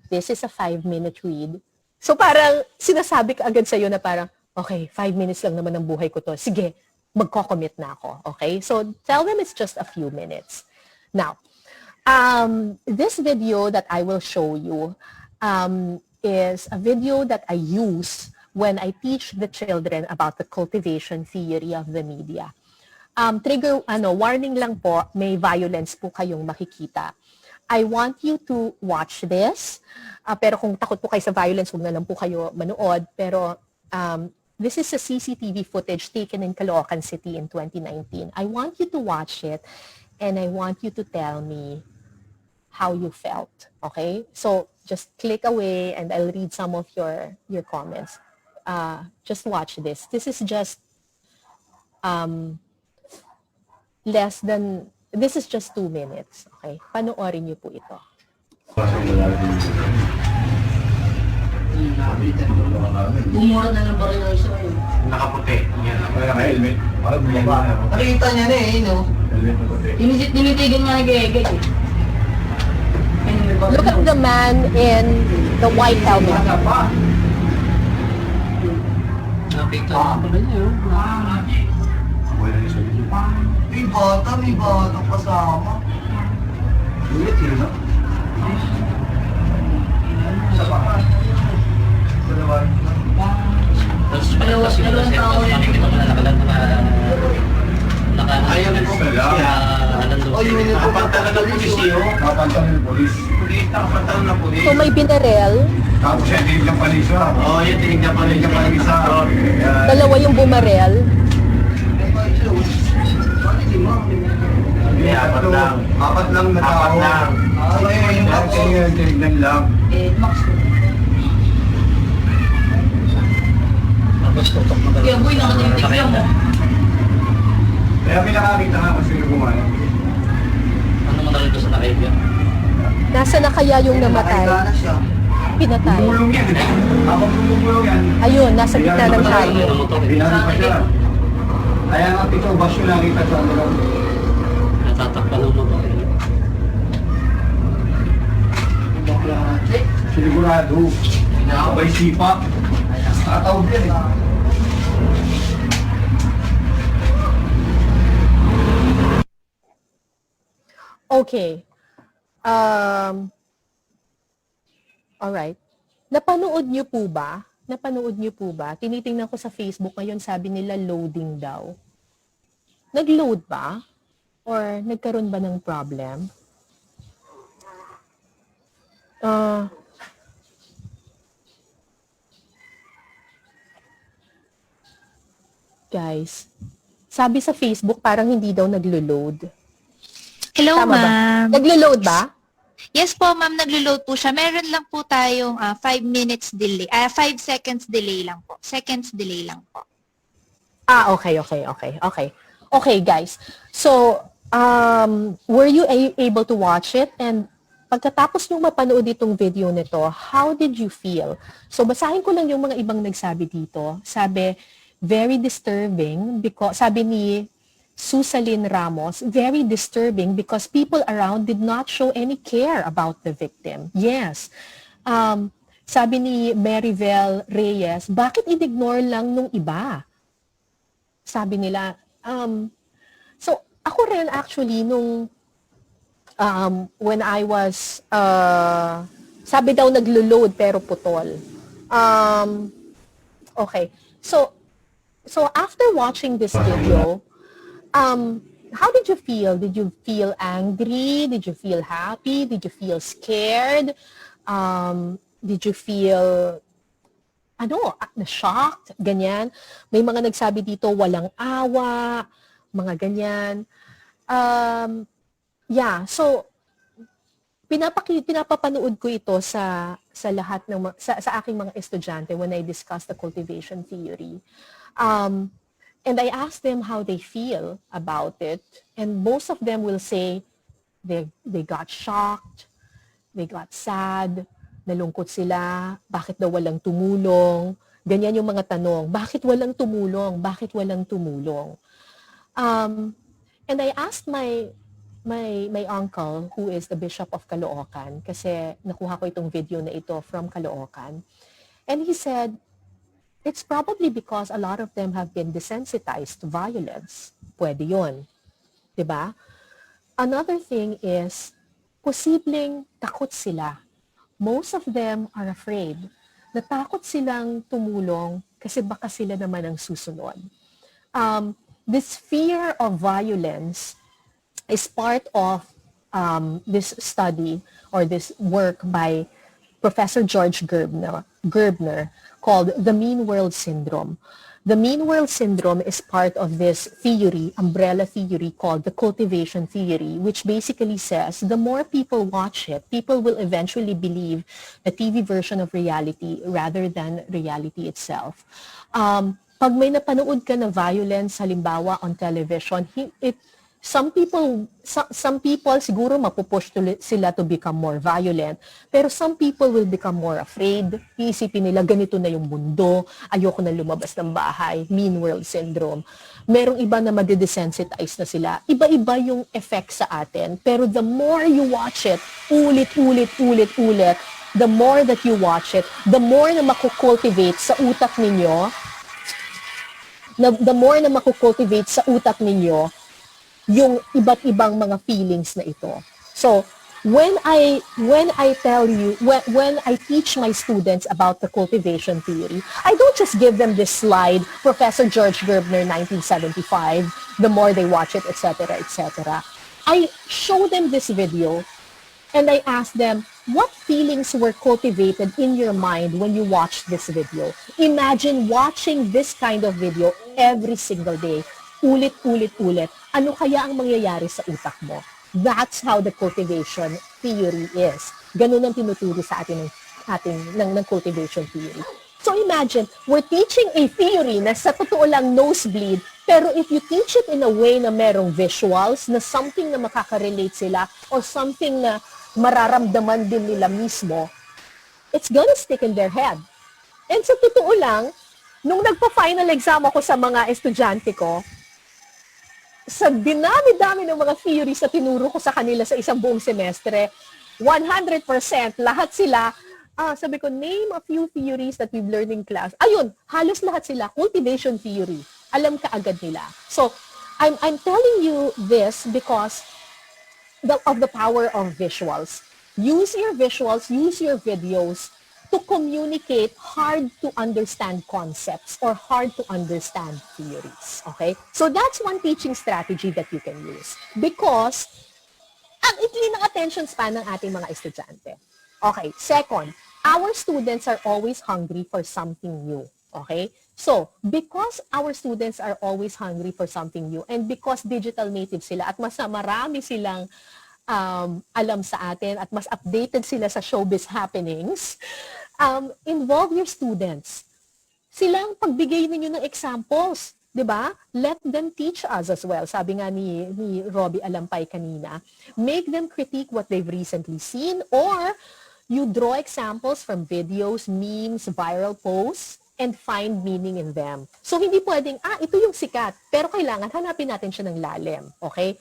this is a 5-minute read. So parang sinasabi ka agad sa'yo na parang, okay, 5 minutes lang naman ang buhay ko to. Sige, magko-commit na ako. Okay? So tell them it's just a few minutes. Now, this video that I will show you is a video that I use when I teach the children about the cultivation theory of the media. Warning lang po, may violence po kayong makikita. I want you to watch this. Pero kung takot po kayo sa violence, huwag na lang po kayo manood. Pero this is a CCTV footage taken in Caloocan City in 2019. I want you to watch it and I want you to tell me how you felt. Okay? So just click away and I'll read some of your comments. Just watch this. This is just this is just 2 minutes. Okay? Panoorin niyo po ito. Bumura na ng baril ng isa yun. Nakaputi. Yan. Naka-helmet. Parang bumaba. Nakikita niya na eh, no? Helmet na puti. Tinitigan nga nag-eget eh. Look at the man in the white helmet. Nakita na ba niya? Wala na sa video. May bata kasama. Ulit yun, no? Sa baka. Dalawang tao yan. Ayaw na po. Oh, yun yung Nakapantalan ng pulis yun. Nakapantalan ng polis. Pulis, nakapantalan ng pulis. So may binarel, Tapos yan, tinignan pa rin siya. Oo, yun, tinignan pa rin Tinignan pa rin isa. dalawa yung bumarel. Hindi, apat lang. Apat lang na tao. Apat lang. Tinignan lang. Max. Tapos tutok na Kaya boy, nakatitig mo. Kaya pinakakita nga kung sino gumana. Ano mo narito sa nakaibya? Nasa na kaya yung namatay? Pinatay. Bumulong yan. Habang bumulong yan. Ayun, nasa gitna ng kalye. Binari pa siya. Kaya nga pito, basyo lang kita sa ano lang. Natatakpan ng motor. Sinigurado. Sabay sipa. Nakatawag yan eh. Okay. Alright. Napanood niyo po ba? Tinitingnan ko sa Facebook ngayon, sabi nila loading daw. Nag-load ba? Or nagkaroon ba ng problem? Guys, sabi sa Facebook parang hindi daw naglo-load. Hello, Tama ba? ma'am. Naglo-load ba? Yes po, ma'am, naglo-load po siya. Meron lang po tayong 5 minutes delay. 5 seconds delay lang po. Seconds delay lang po. Okay. Okay, guys. So, were you able to watch it? And pagkatapos nyo mapanood itong video nito, how did you feel? So, basahin ko lang yung mga ibang nagsabi dito. Sabi, very disturbing because, sabi ni Susalin Ramos, very disturbing because people around did not show any care about the victim. Yes. Sabi ni Maryvel Reyes, bakit inignore lang nung iba? Sabi nila, so ako rin actually nung when I was, sabi daw naglo-load pero putol. Okay. So after watching this video, how did you feel? Did you feel angry? Did you feel happy? Did you feel scared? Did you feel, shocked? Ganyan. May mga nagsabi dito, walang awa, mga ganyan. Yeah, so, pinapapanood ko ito sa lahat ng sa aking mga estudyante when I discuss the cultivation theory. And I ask them how they feel about it, and most of them will say they got shocked, they got sad, nalungkot sila, bakit daw walang tumulong, ganyan yung mga tanong, bakit walang tumulong, bakit walang tumulong. And I asked my uncle, who is the Bishop of Caloocan, kasi nakuha ko itong video na ito from Caloocan, and he said, it's probably because a lot of them have been desensitized to violence. Pwede yun. Diba? Another thing is, posibleng takot sila. Most of them are afraid. Natakot silang tumulong kasi baka sila naman ang susunod. This fear of violence is part of this study or this work by Professor George Gerbner called the Mean World Syndrome. The Mean World Syndrome is part of this theory, umbrella theory called the Cultivation theory, which basically says the more people watch it, people will eventually believe the TV version of reality rather than reality itself. Pag may napanood ka na violence, halimbawa on television, some people siguro mapupush sila to become more violent, pero some people will become more afraid. Iisipin nila, ganito na yung mundo, ayoko na lumabas ng bahay, mean world syndrome. Merong iba na madedesensitize na sila. Iba-iba yung effect sa atin, pero the more you watch it, ulit, the more that you watch it, the more na makukultivate sa utak ninyo, yung iba't ibang mga feelings na ito. So, when I teach my students about the cultivation theory, I don't just give them this slide, Professor George Gerbner, 1975, the more they watch it, etc., etc. I show them this video and I ask them, what feelings were cultivated in your mind when you watched this video? Imagine watching this kind of video every single day. Ulit. Ano kaya ang mangyayari sa utak mo? That's how the cultivation theory is. Ganun ang tinuturo sa atin ng cultivation theory. So imagine, we're teaching a theory na sa totoo lang nosebleed, pero if you teach it in a way na merong visuals, na something na makaka-relate sila, or something na mararamdaman din nila mismo, it's gonna stick in their head. And sa totoo lang, nung nagpa-final exam ako sa mga estudyante ko, sa dinami-dami ng mga theories na tinuro ko sa kanila sa isang buong semestre, 100%, lahat sila, sabi ko, name a few theories that we've learned in class. Ayun, halos lahat sila, cultivation theory. Alam ka agad nila. So, I'm telling you this because of the power of visuals. Use your visuals, use your videos to communicate hard to understand concepts or hard to understand theories. Okay? So that's one teaching strategy that you can use. Because ang ikli ng attention span ng ating mga estudyante. Okay, second, our students are always hungry for something new. Okay? So, because our students are always hungry for something new and because digital native sila at mas marami silang alam sa atin at mas updated sila sa showbiz happenings, involve your students. Silang pagbigay ninyo ng examples, 'di ba? Let them teach us as well. Sabi nga ni Robbie Alampay kanina, make them critique what they've recently seen, or you draw examples from videos, memes, viral posts, and find meaning in them. So hindi pwedeng, ito yung sikat, pero kailangan hanapin natin siya ng lalim. Okay?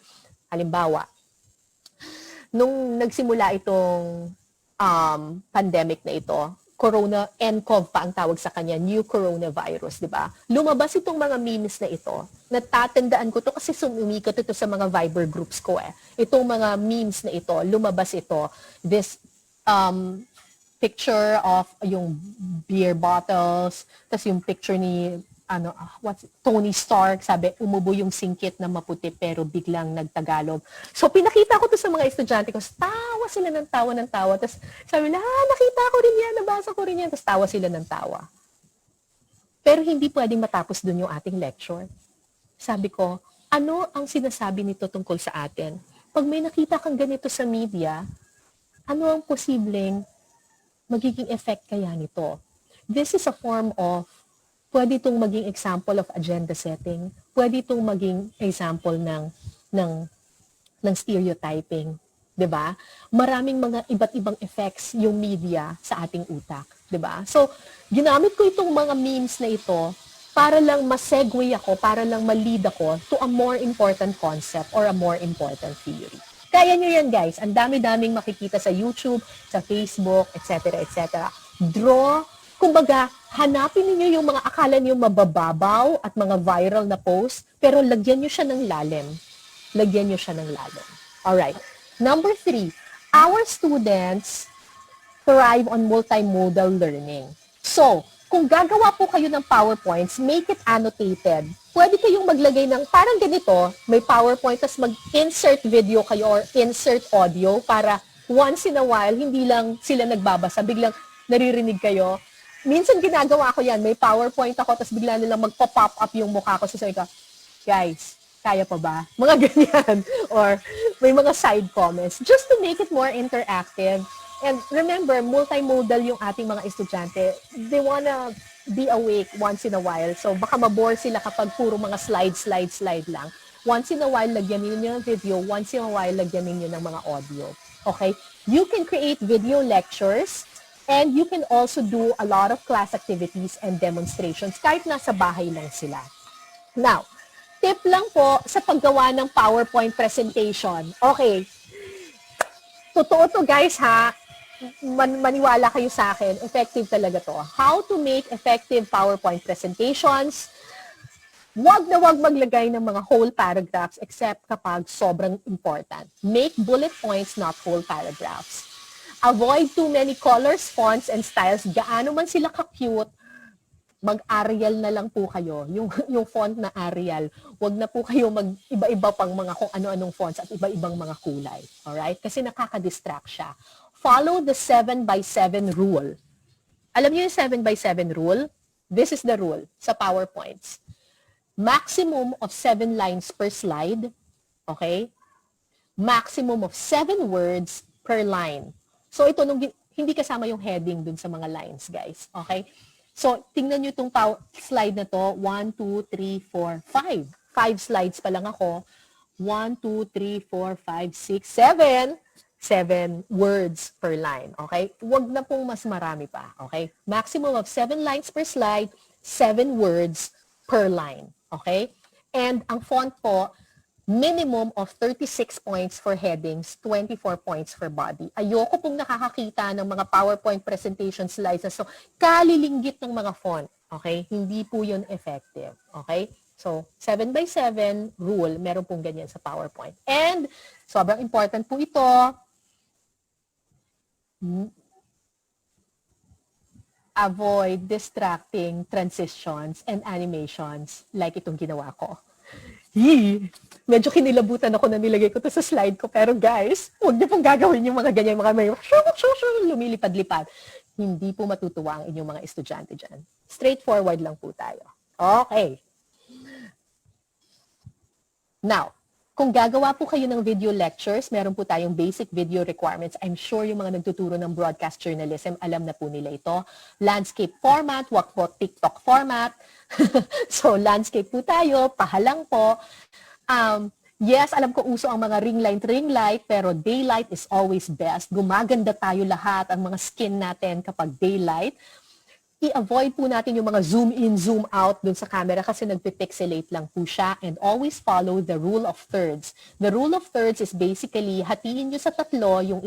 Halimbawa, nung nagsimula itong pandemic na ito, nCoV pa ang tawag sa kanya, new coronavirus, di ba? Lumabas itong mga memes na ito. Natatandaan ko to kasi sumikat ito sa mga Viber groups ko eh. Itong mga memes na ito, lumabas ito. This picture of yung beer bottles, tas yung picture ni Tony Stark, sabi, umubo yung singkit na maputi pero biglang nagtagalog. So, pinakita ko to sa mga estudyante ko, tawa sila ng tawa. Tapos, sabi nila, nakita ko rin yan, nabasa ko rin yan. Tapos, tawa sila ng tawa. Pero hindi pwedeng matapos dun yung ating lecture. Sabi ko, ano ang sinasabi nito tungkol sa atin? Pag may nakita kang ganito sa media, ano ang posibleng magiging effect kaya nito? This is a form of, pwede itong maging example of agenda setting, pwede itong maging example ng, ng stereotyping. 'Di ba? Maraming mga iba't ibang effects yung media sa ating utak. 'Di ba? So, ginamit ko itong mga memes na ito para lang ma-segue ako, para lang ma-lead ako to a more important concept or a more important theory. Kaya nyo yan, guys. Ang dami-daming makikita sa YouTube, sa Facebook, etc., etc. Draw, kumbaga, hanapin niyo yung mga akala niyo mabababaw at mga viral na post, pero lagyan niyo siya ng lalim. Lagyan niyo siya ng lalim. Alright. Number 3, our students thrive on multimodal learning. So, kung gagawa po kayo ng PowerPoints, make it annotated. Pwede kayong maglagay ng parang ganito, may PowerPoint, tapos mag-insert video kayo or insert audio para once in a while, hindi lang sila nagbabasa, biglang naririnig kayo. Minsan ginagawa ko yan, may PowerPoint ako, tapos bigla nilang magpa-pop up yung mukha ko. So, sabi ko, guys, kaya pa ba? Mga ganyan. Or may mga side comments. Just to make it more interactive. And remember, multimodal yung ating mga estudyante. They wanna be awake once in a while. So baka mabore sila kapag puro mga slide lang. Once in a while, lagyan ninyo ng video. Once in a while, lagyan ninyo ng mga audio. Okay? You can create video lectures and you can also do a lot of class activities and demonstrations kahit nasa bahay lang sila. Now, tip lang po sa paggawa ng PowerPoint presentation. Okay. Totoo to guys ha. Maniwala kayo sa akin. Effective talaga to. How to make effective PowerPoint presentations. Wag na wag maglagay ng mga whole paragraphs except kapag sobrang important. Make bullet points, not whole paragraphs. Avoid too many colors, fonts, and styles. Gaano man sila ka-cute, mag-Arial na lang po kayo. Yung font na Arial. Wag na po kayo mag-iba-iba pang mga kung ano-anong fonts at iba-ibang mga kulay. Alright? Kasi nakaka-distract siya. Follow the 7x7 rule. Alam niyo yung 7x7 rule? This is the rule sa PowerPoints. Maximum of 7 lines per slide. Okay? Maximum of 7 words per line. So ito, hindi kasama yung heading dun sa mga lines, guys. Okay? So, tingnan nyo itong slide na to. 1, 2, 3, 4, 5. 5 slides pa lang ako. 1, 2, 3, 4, 5, 6, 7. 7 words per line. Okay? Huwag na pong mas marami pa. Okay? Maximum of 7 lines per slide, 7 words per line. Okay? And ang font po, minimum of 36 points for headings, 24 points for body. Ayoko pong nakakakita ng mga PowerPoint presentation slides na so kalilinggit ng mga font. Okay? Hindi po yun effective. Okay? So, 7x7 rule, meron pong ganyan sa PowerPoint. And, sobrang important po ito, avoid distracting transitions and animations like itong ginawa ko. Medyo kinilabutan ako na nilagay ko to sa slide ko. Pero guys, huwag niyo pong gagawin yung mga ganyan, mga may lumilipad-lipad. Hindi po matutuwa ang inyong mga estudyante dyan. Straightforward lang po tayo. Okay. Now, kung gagawa po kayo ng video lectures, meron po tayong basic video requirements. I'm sure yung mga nagtuturo ng broadcast journalism, alam na po nila ito. Landscape format, wag po TikTok format. So, landscape po tayo, pahalang po. Yes, alam ko uso ang mga ring light, pero daylight is always best. Gumaganda tayo lahat, ang mga skin natin kapag daylight. I-avoid po natin yung mga zoom in, zoom out dun sa camera kasi nagpipixelate lang po siya, and always follow the rule of thirds. The rule of thirds is basically hatiin nyo sa tatlo yung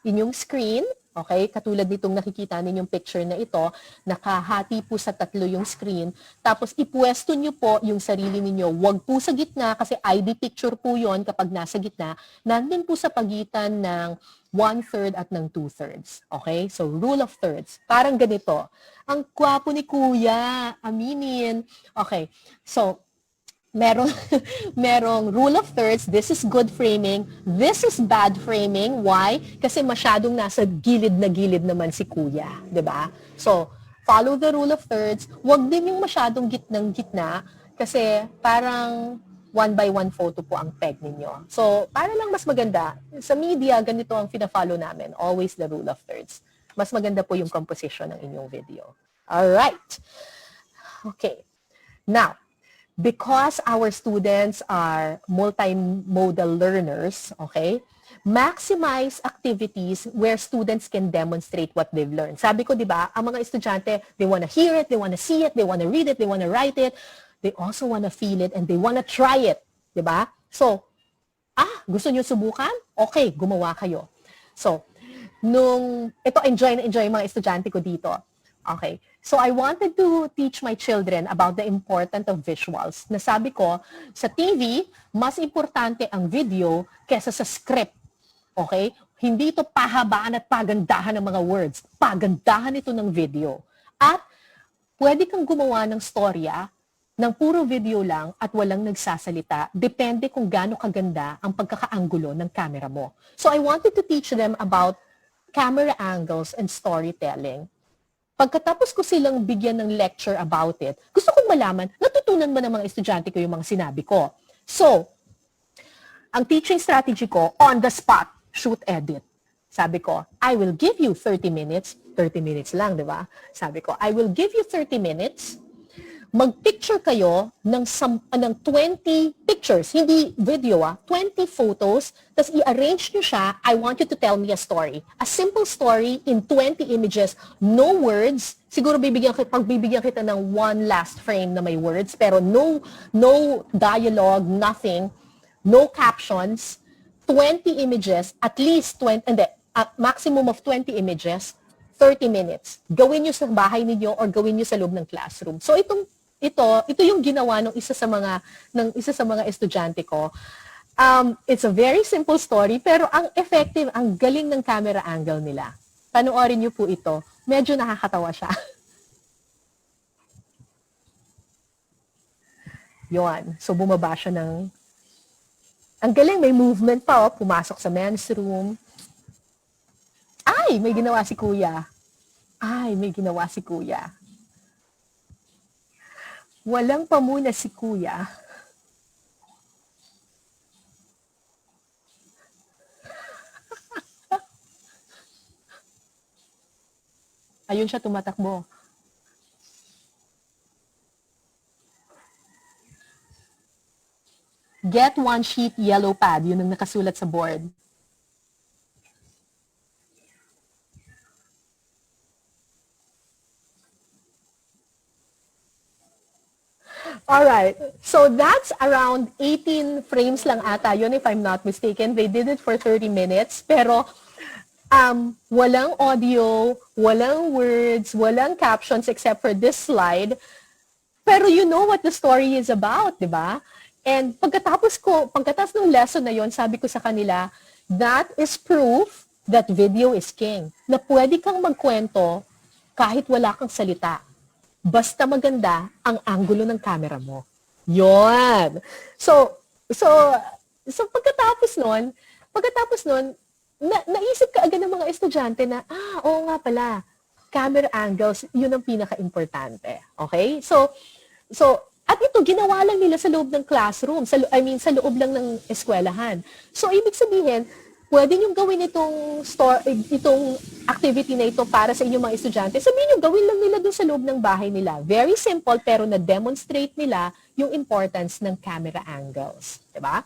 inyong screen. Okay? Katulad nitong nakikita ninyong picture na ito, nakahati po sa tatlo yung screen. Tapos ipwesto nyo po yung sarili ninyo. Huwag po sa gitna kasi ID picture po yon kapag nasa gitna. Nandun po sa pagitan ng 1/3 at ng 2/3. Okay? So, rule of thirds. Parang ganito. Ang gwapo ni Kuya. Aminin. Okay. So, merong rule of thirds. This is good framing. This is bad framing. Why? Kasi masyadong nasa gilid na gilid naman si Kuya. 'Di ba? So, follow the rule of thirds. Huwag din yung masyadong gitnang gitna kasi parang one by one photo po ang peg ninyo. So, para lang mas maganda, sa media, ganito ang fina-follow namin. Always the rule of thirds. Mas maganda po yung composition ng inyong video. Alright. Okay. Now, because our students are multimodal learners, okay, maximize activities where students can demonstrate what they've learned. Sabi ko, di ba, ang mga estudyante, they want to hear it, they want to see it, they want to read it, they want to write it, they also want to feel it, and they want to try it. Di ba? So, gusto nyo subukan? Okay, gumawa kayo. So, ito enjoy na enjoy mga estudyante ko dito. Okay. So I wanted to teach my children about the importance of visuals. Nasabi ko, sa TV, mas importante ang video kesa sa script. Okay? Hindi ito pahabaan at pagandahan ng mga words. Pagandahan ito ng video. At pwede kang gumawa ng storya ng puro video lang at walang nagsasalita. Depende kung gaano kaganda ang pagkakaanggulo ng camera mo. So I wanted to teach them about camera angles and storytelling. Pagkatapos ko silang bigyan ng lecture about it, gusto kong malaman, natutunan ba ng mga estudyante ko yung mga sinabi ko? So, ang teaching strategy ko, on the spot, shoot, edit. Sabi ko, I will give you 30 minutes. 30 minutes lang, di ba? Sabi ko, I will give you 30 minutes. Mag-picture kayo ng 20 pictures, hindi video 20 photos, tapos i-arrange nyo siya, I want you to tell me a story. A simple story in 20 images, no words, siguro pagbibigyan kita ng one last frame na may words, pero no dialogue, nothing, no captions, 20 images, at least 20, maximum of 20 images, 30 minutes. Gawin nyo sa bahay ninyo or gawin nyo sa loob ng classroom. So ito yung ginawa ng isa sa mga estudyante ko. It's a very simple story pero ang effective, ang galing ng camera angle nila. Panoorin niyo po ito. Medyo nakakatawa siya. Yun. So bumaba siya ng ang galing, may movement pa pumasok sa men's room. Ay, may ginawa si kuya. Walang pamuna si kuya. Ayun siya tumatakbo. Get one sheet yellow pad. Yun ang nakasulat sa board. Alright, so that's around 18 frames lang ata yun if I'm not mistaken. They did it for 30 minutes, pero walang audio, walang words, walang captions except for this slide. Pero you know what the story is about, di ba? And pagkatapos ng lesson na yon, sabi ko sa kanila, that is proof that video is king. Na pwede kang magkwento kahit wala kang salita. Basta maganda ang anggulo ng camera mo. Yon. So pagkatapos nun, naisip ka agad ng mga estudyante na, oo nga pala, camera angles, yun ang pinaka-importante. Okay? So, at ito, ginawa lang nila sa loob ng classroom, sa loob lang ng eskwelahan. So, ibig sabihin, pwede nyo gawin itong activity na ito para sa inyong mga estudyante. Sabihin nyo, gawin lang nila dun sa loob ng bahay nila. Very simple, pero na-demonstrate nila yung importance ng camera angles. Diba?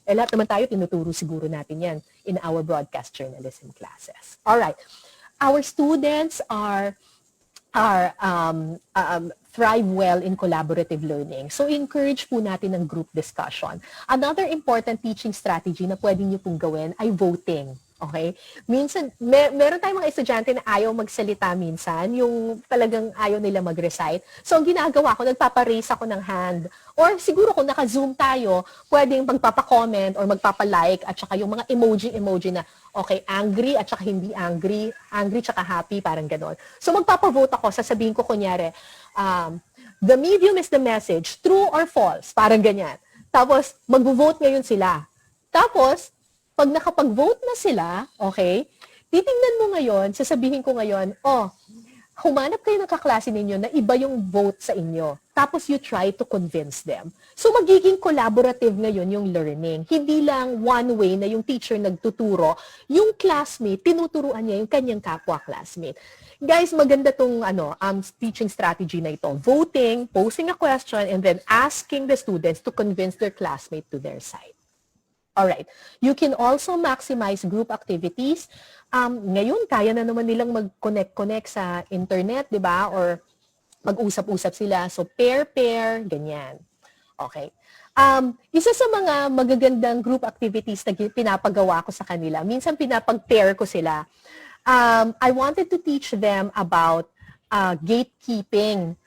Lahat naman tayo, tinuturo siguro natin yan in our broadcast journalism classes. Alright. Our students thrive well in collaborative learning. So, encourage po natin ng group discussion. Another important teaching strategy na pwede nyo pong gawin ay voting. Okay? Minsan, meron tayong mga estudyante na ayaw magsalita minsan, yung talagang ayaw nila mag-recite. So, ang ginagawa ko, nagpapa-raise ako ng hand. Or siguro kung naka-zoom tayo, pwedeng magpapa-comment or magpapa-like at saka yung mga emoji na, okay, angry at saka hindi angry tsaka happy, parang ganon. So, magpapa-vote ako, sasabihin ko kunyari, the medium is the message, true or false, parang ganyan. Tapos, mag-vote ngayon sila. Tapos, pag nakapag-vote na sila, okay, titingnan mo ngayon, sasabihin ko ngayon, humanap kayo ng kaklase ninyo na iba yung vote sa inyo. tapos you try to convince them. So magiging collaborative ngayon yung learning. Hindi lang one way na yung teacher nagtuturo, yung classmate, tinuturuan niya yung kanyang kapwa-classmate. Guys, maganda tong teaching strategy na ito. Voting, posing a question, and then asking the students to convince their classmate to their side. Alright. You can also maximize group activities. Ngayon, kaya na naman nilang mag-connect sa internet, di ba? Or mag-usap-usap sila. So, pair, ganyan. Okay. Isa sa mga magagandang group activities na pinapagawa ko sa kanila, minsan pinapag-pair ko sila. I wanted to teach them about gatekeeping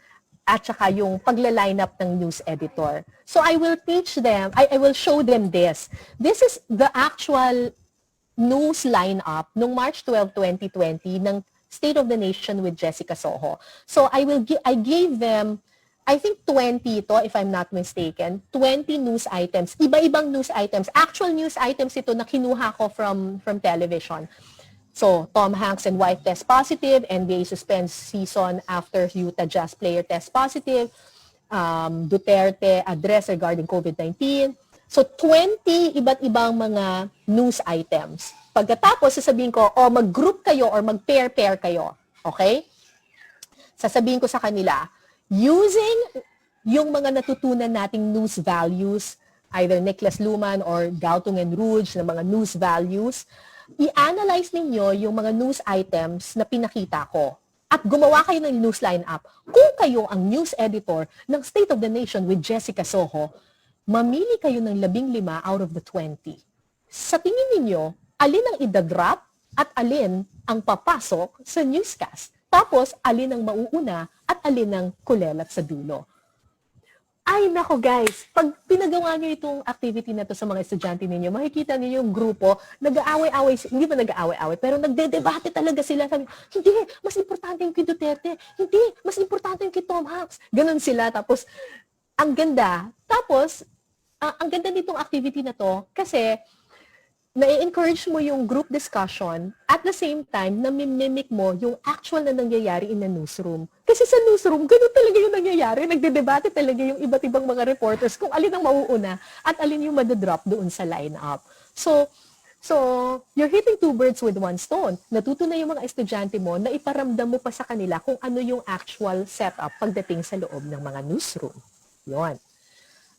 at saka yung pagla-line up ng news editor. So I will teach them, I will show them this. This is the actual news lineup nung March 12, 2020 ng State of the Nation with Jessica Soho. So I gave them, I think 20 ito, if I'm not mistaken, 20 news items, iba-ibang news items, actual news items ito na kinuha ko from television. So, Tom Hanks and wife test positive, NBA suspends season after Utah Jazz player test positive, Duterte address regarding COVID-19. So, 20 iba't ibang mga news items. Pagkatapos, sasabihin ko, mag-group kayo or mag-pair kayo. Okay? Sasabihin ko sa kanila, using yung mga natutunan nating news values, either Nicholas Luman or Galtung and Rouge na mga news values, i-analyze ninyo yung mga news items na pinakita ko. At gumawa kayo ng news lineup. Kung kayo ang news editor ng State of the Nation with Jessica Soho, mamili kayo ng 15 out of the 20. Sa tingin ninyo, alin ang idadrop at alin ang papasok sa newscast. Tapos, alin ang mauuna at alin ang kulelat sa dulo. Ay, nako guys, pag pinagawa nyo itong activity na to sa mga estudyante ninyo, makikita niyo yung grupo, nag-aaway-away, hindi ba nag-aaway-away, pero nagde-debate talaga sila. Sabi, hindi, mas importante yung kay Duterte. Hindi, mas importante yung kay Tom Hanks. Ganon sila. Tapos, ang ganda. Tapos, ang ganda nitong activity na to, kasi, na-encourage mo yung group discussion at the same time, na-mimic mo yung actual na nangyayari in the newsroom. Kasi sa newsroom, ganun talaga yung nangyayari. Nagdedebate talaga yung iba't ibang mga reporters kung alin ang mauuna at alin yung madadrop doon sa lineup. So, you're hitting two birds with one stone. Natuto na yung mga estudyante mo na iparamdam mo pa sa kanila kung ano yung actual setup pagdating sa loob ng mga newsroom. Yun.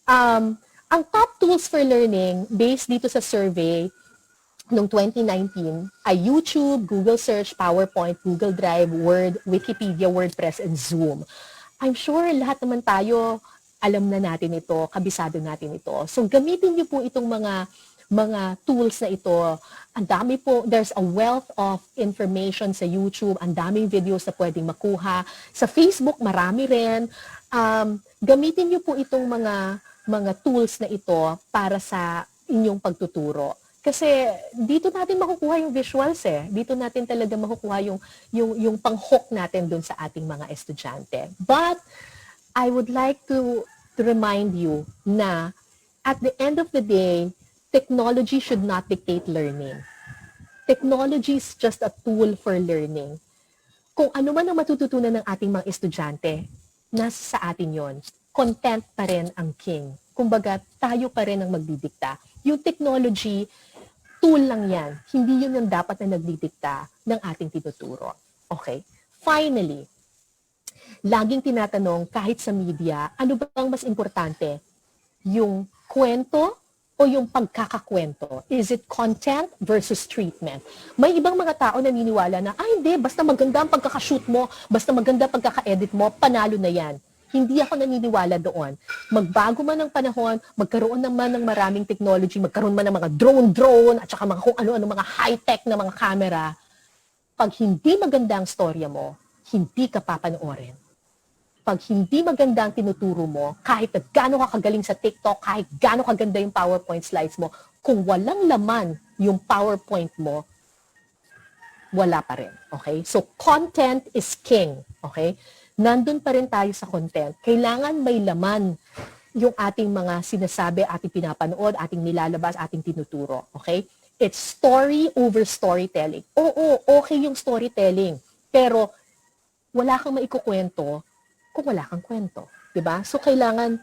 Ang top tools for learning based dito sa survey noong 2019 ay YouTube, Google Search, PowerPoint, Google Drive, Word, Wikipedia, WordPress, and Zoom. I'm sure lahat naman tayo alam na natin ito, kabisado natin ito. So gamitin niyo po itong mga tools na ito. Ang dami po, there's a wealth of information sa YouTube, ang daming videos na pwedeng makuha. Sa Facebook, marami rin. Gamitin niyo po itong mga tools na ito para sa inyong pagtuturo. Kasi dito natin makukuha yung visuals eh. Dito natin talaga makukuha yung pang-hook natin dun sa ating mga estudyante. But I would like to remind you na at the end of the day, technology should not dictate learning. Technology is just a tool for learning. Kung ano man ang matututunan ng ating mga estudyante, nasa sa atin yon. Content pa rin ang king. Kumbaga, tayo pa rin ang magdidikta. Yung technology, tool lang yan. Hindi yun ang dapat na nagdidikta ng ating tinuturo. Okay? Finally, laging tinatanong kahit sa media, ano bang mas importante? Yung kwento o yung pagkakakwento? Is it content versus treatment? May ibang mga tao naniniwala na, hindi, basta maganda ang pagkakashoot mo, basta maganda ang pagkaka-edit mo, panalo na yan. Hindi ako naniniwala doon. Magbago man ang panahon, magkaroon naman ng maraming technology, magkaroon man ng mga drone, at saka mga kung ano-ano, mga high-tech na mga camera. Pag hindi maganda ang storya mo, hindi ka papanoorin. Pag hindi maganda ang tinuturo mo, kahit na gaano ka kagaling sa TikTok, kahit gaano kaganda yung PowerPoint slides mo, kung walang laman yung PowerPoint mo, wala pa rin. Okay? So, content is king. Okay? Nandun pa rin tayo sa content. Kailangan may laman yung ating mga sinasabi, ating pinapanood, ating nilalabas, ating tinuturo. Okay? It's story over storytelling. Oo, okay yung storytelling. Pero wala kang maikukwento kung wala kang kwento. 'Di ba? So kailangan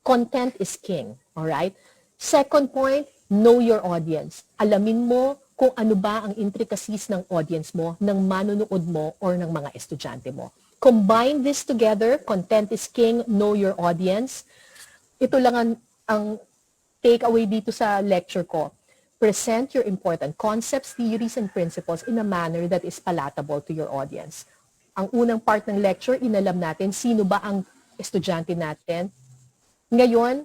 content is king, all right? Second point, know your audience. Alamin mo kung ano ba ang intricacies ng audience mo, ng manonood mo, or ng mga estudyante mo. Combine this together, content is king, know your audience. Ito lang ang take away dito sa lecture ko. Present your important concepts, theories, and principles in a manner that is palatable to your audience. Ang unang part ng lecture, inalam natin sino ba ang estudyante natin. Ngayon,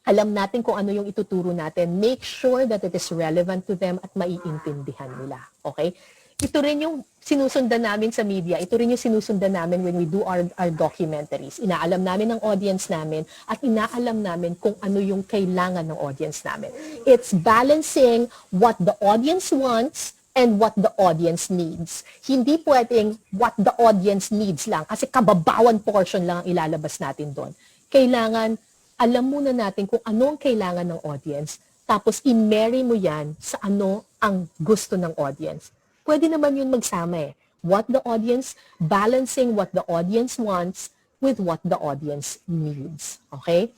alam natin kung ano yung ituturo natin. Make sure that it is relevant to them at maiintindihan nila. Okay? Ito rin yung sinusundan namin sa media. Ito rin yung sinusundan namin when we do our documentaries. Inaalam namin ang audience namin at inaalam namin kung ano yung kailangan ng audience namin. It's balancing what the audience wants and what the audience needs. Hindi pwedeng what the audience needs lang kasi kababawan portion lang ang ilalabas natin doon. Kailangan alam muna natin kung ano ang kailangan ng audience, tapos i-marry mo yan sa ano ang gusto ng audience. Pwede naman yun magsama eh. What the audience, balancing what the audience wants with what the audience needs. Okay?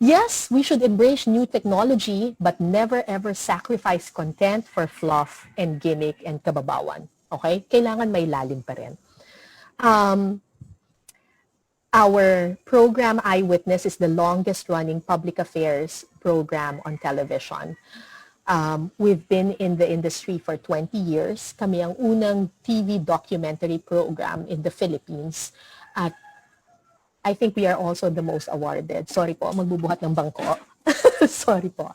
Yes, we should embrace new technology, but never ever sacrifice content for fluff and gimmick and kababawan. Okay? Kailangan may lalim pa rin. Our program Eyewitness is the longest running public affairs program on television. We've been in the industry for 20 years. Kami ang unang TV documentary program in the Philippines. At I think we are also the most awarded. Sorry po, magbubuhat ng bangko. Sorry po.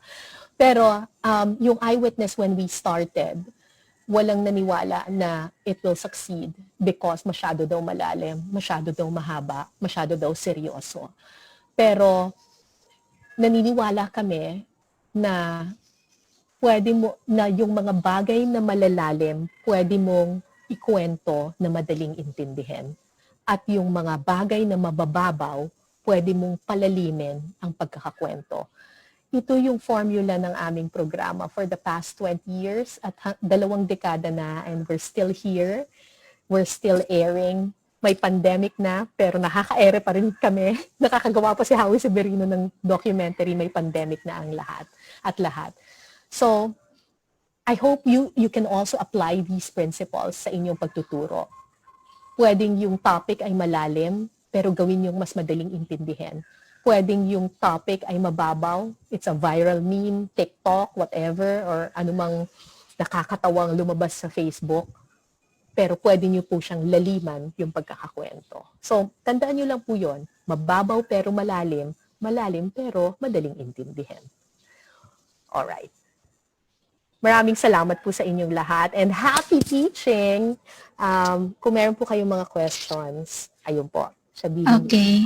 Pero yung Eyewitness when we started, walang naniwala na it will succeed because masyado daw malalim, masyado daw mahaba, masyado daw seryoso. Pero naniniwala kami na pwede mo na yung mga bagay na malalalim, pwede mong ikwento na madaling intindihin. At yung mga bagay na mabababaw, pwede mong palalimin ang pagkakakwento. Ito yung formula ng aming programa for the past 20 years at 2 dekada na, and we're still here. We're still airing. May pandemic na, pero nakaka-ere pa rin kami. Nakakagawa pa si Howie Severino ng documentary, may pandemic na ang lahat. So, I hope you can also apply these principles sa inyong pagtuturo. Pwedeng yung topic ay malalim, pero gawin yung mas madaling intindihin. Pwedeng yung topic ay mababaw, it's a viral meme, TikTok, whatever, or anumang nakakatawang lumabas sa Facebook. Pero pwede nyo po siyang laliman yung pagkakakwento. So, tandaan nyo lang po yun, mababaw pero malalim, malalim pero madaling intindihin. Alright. Maraming salamat po sa inyong lahat and happy teaching! Kung meron po kayong mga questions, ayun po, sabihin niyo. Okay.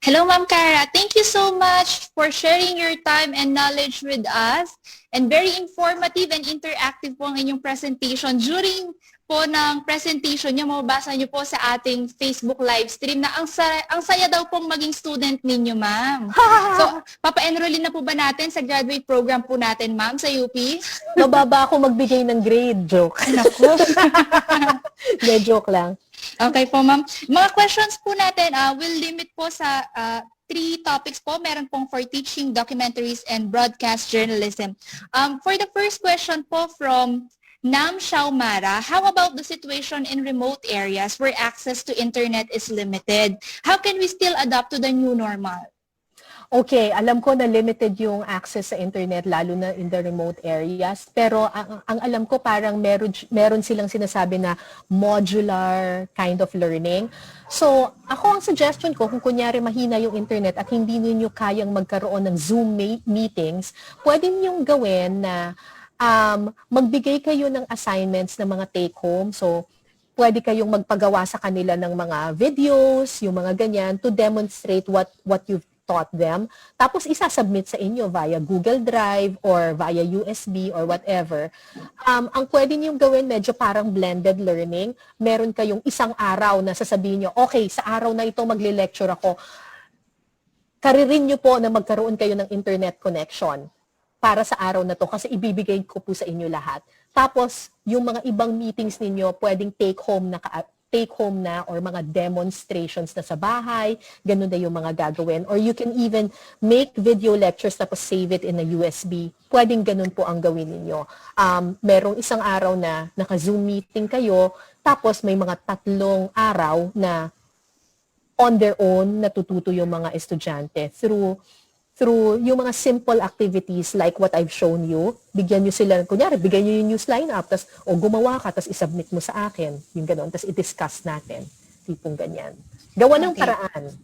Hello, Ma'am Cara. Thank you so much for sharing your time and knowledge with us. And very informative and interactive po ang inyong presentation. During po ng presentation niyo, mababasa niyo po sa ating Facebook live stream na ang saya daw pong maging student ninyo, ma'am. So, papa-enrollin na po ba natin sa graduate program po natin, ma'am, sa UP? Mababa ako magbigay ng grade. Joke. Naku. Hindi, joke lang. Okay po, ma'am. Mga questions po natin, we'll limit po sa 3 topics po. Meron pong for teaching, documentaries, and broadcast journalism. For the first question po from Nam Shaumara, how about the situation in remote areas where access to internet is limited? How can we still adapt to the new normal? Okay, alam ko na limited yung access sa internet lalo na in the remote areas, pero ang alam ko parang meron silang sinasabi na modular kind of learning. So, ako ang suggestion ko kung kunyari mahina yung internet at hindi niyo kayang magkaroon ng Zoom meetings, pwede niyo gawin na magbigay kayo ng assignments ng mga take home. So, pwede kayong magpagawa sa kanila ng mga videos, yung mga ganyan to demonstrate what you've taught them. Tapos isasubmit sa inyo via Google Drive or via USB or whatever. Ang pwede niyong gawin medyo parang blended learning. Meron kayong isang araw na sasabihin niyo, okay, sa araw na ito magle-lecture ako. Karirin niyo po na magkaroon kayo ng internet connection para sa araw na to kasi ibibigay ko po sa inyo lahat. Tapos, yung mga ibang meetings ninyo, pwedeng take take-home na or mga demonstrations na sa bahay, ganun na yung mga gagawin. Or you can even make video lectures tapos save it in a USB. Pwedeng ganun po ang gawin ninyo. Merong isang araw na naka-Zoom meeting kayo, tapos may mga 3 araw na on their own natututo yung mga estudyante through yung mga simple activities like what I've shown you. Bigyan nyo sila, kunyari, bigyan nyo yung news lineup, tapos, gumawa ka, tapos isubmit mo sa akin. Yung gano'n, tapos i-discuss natin. Tipong ganyan. Gawa ng paraan.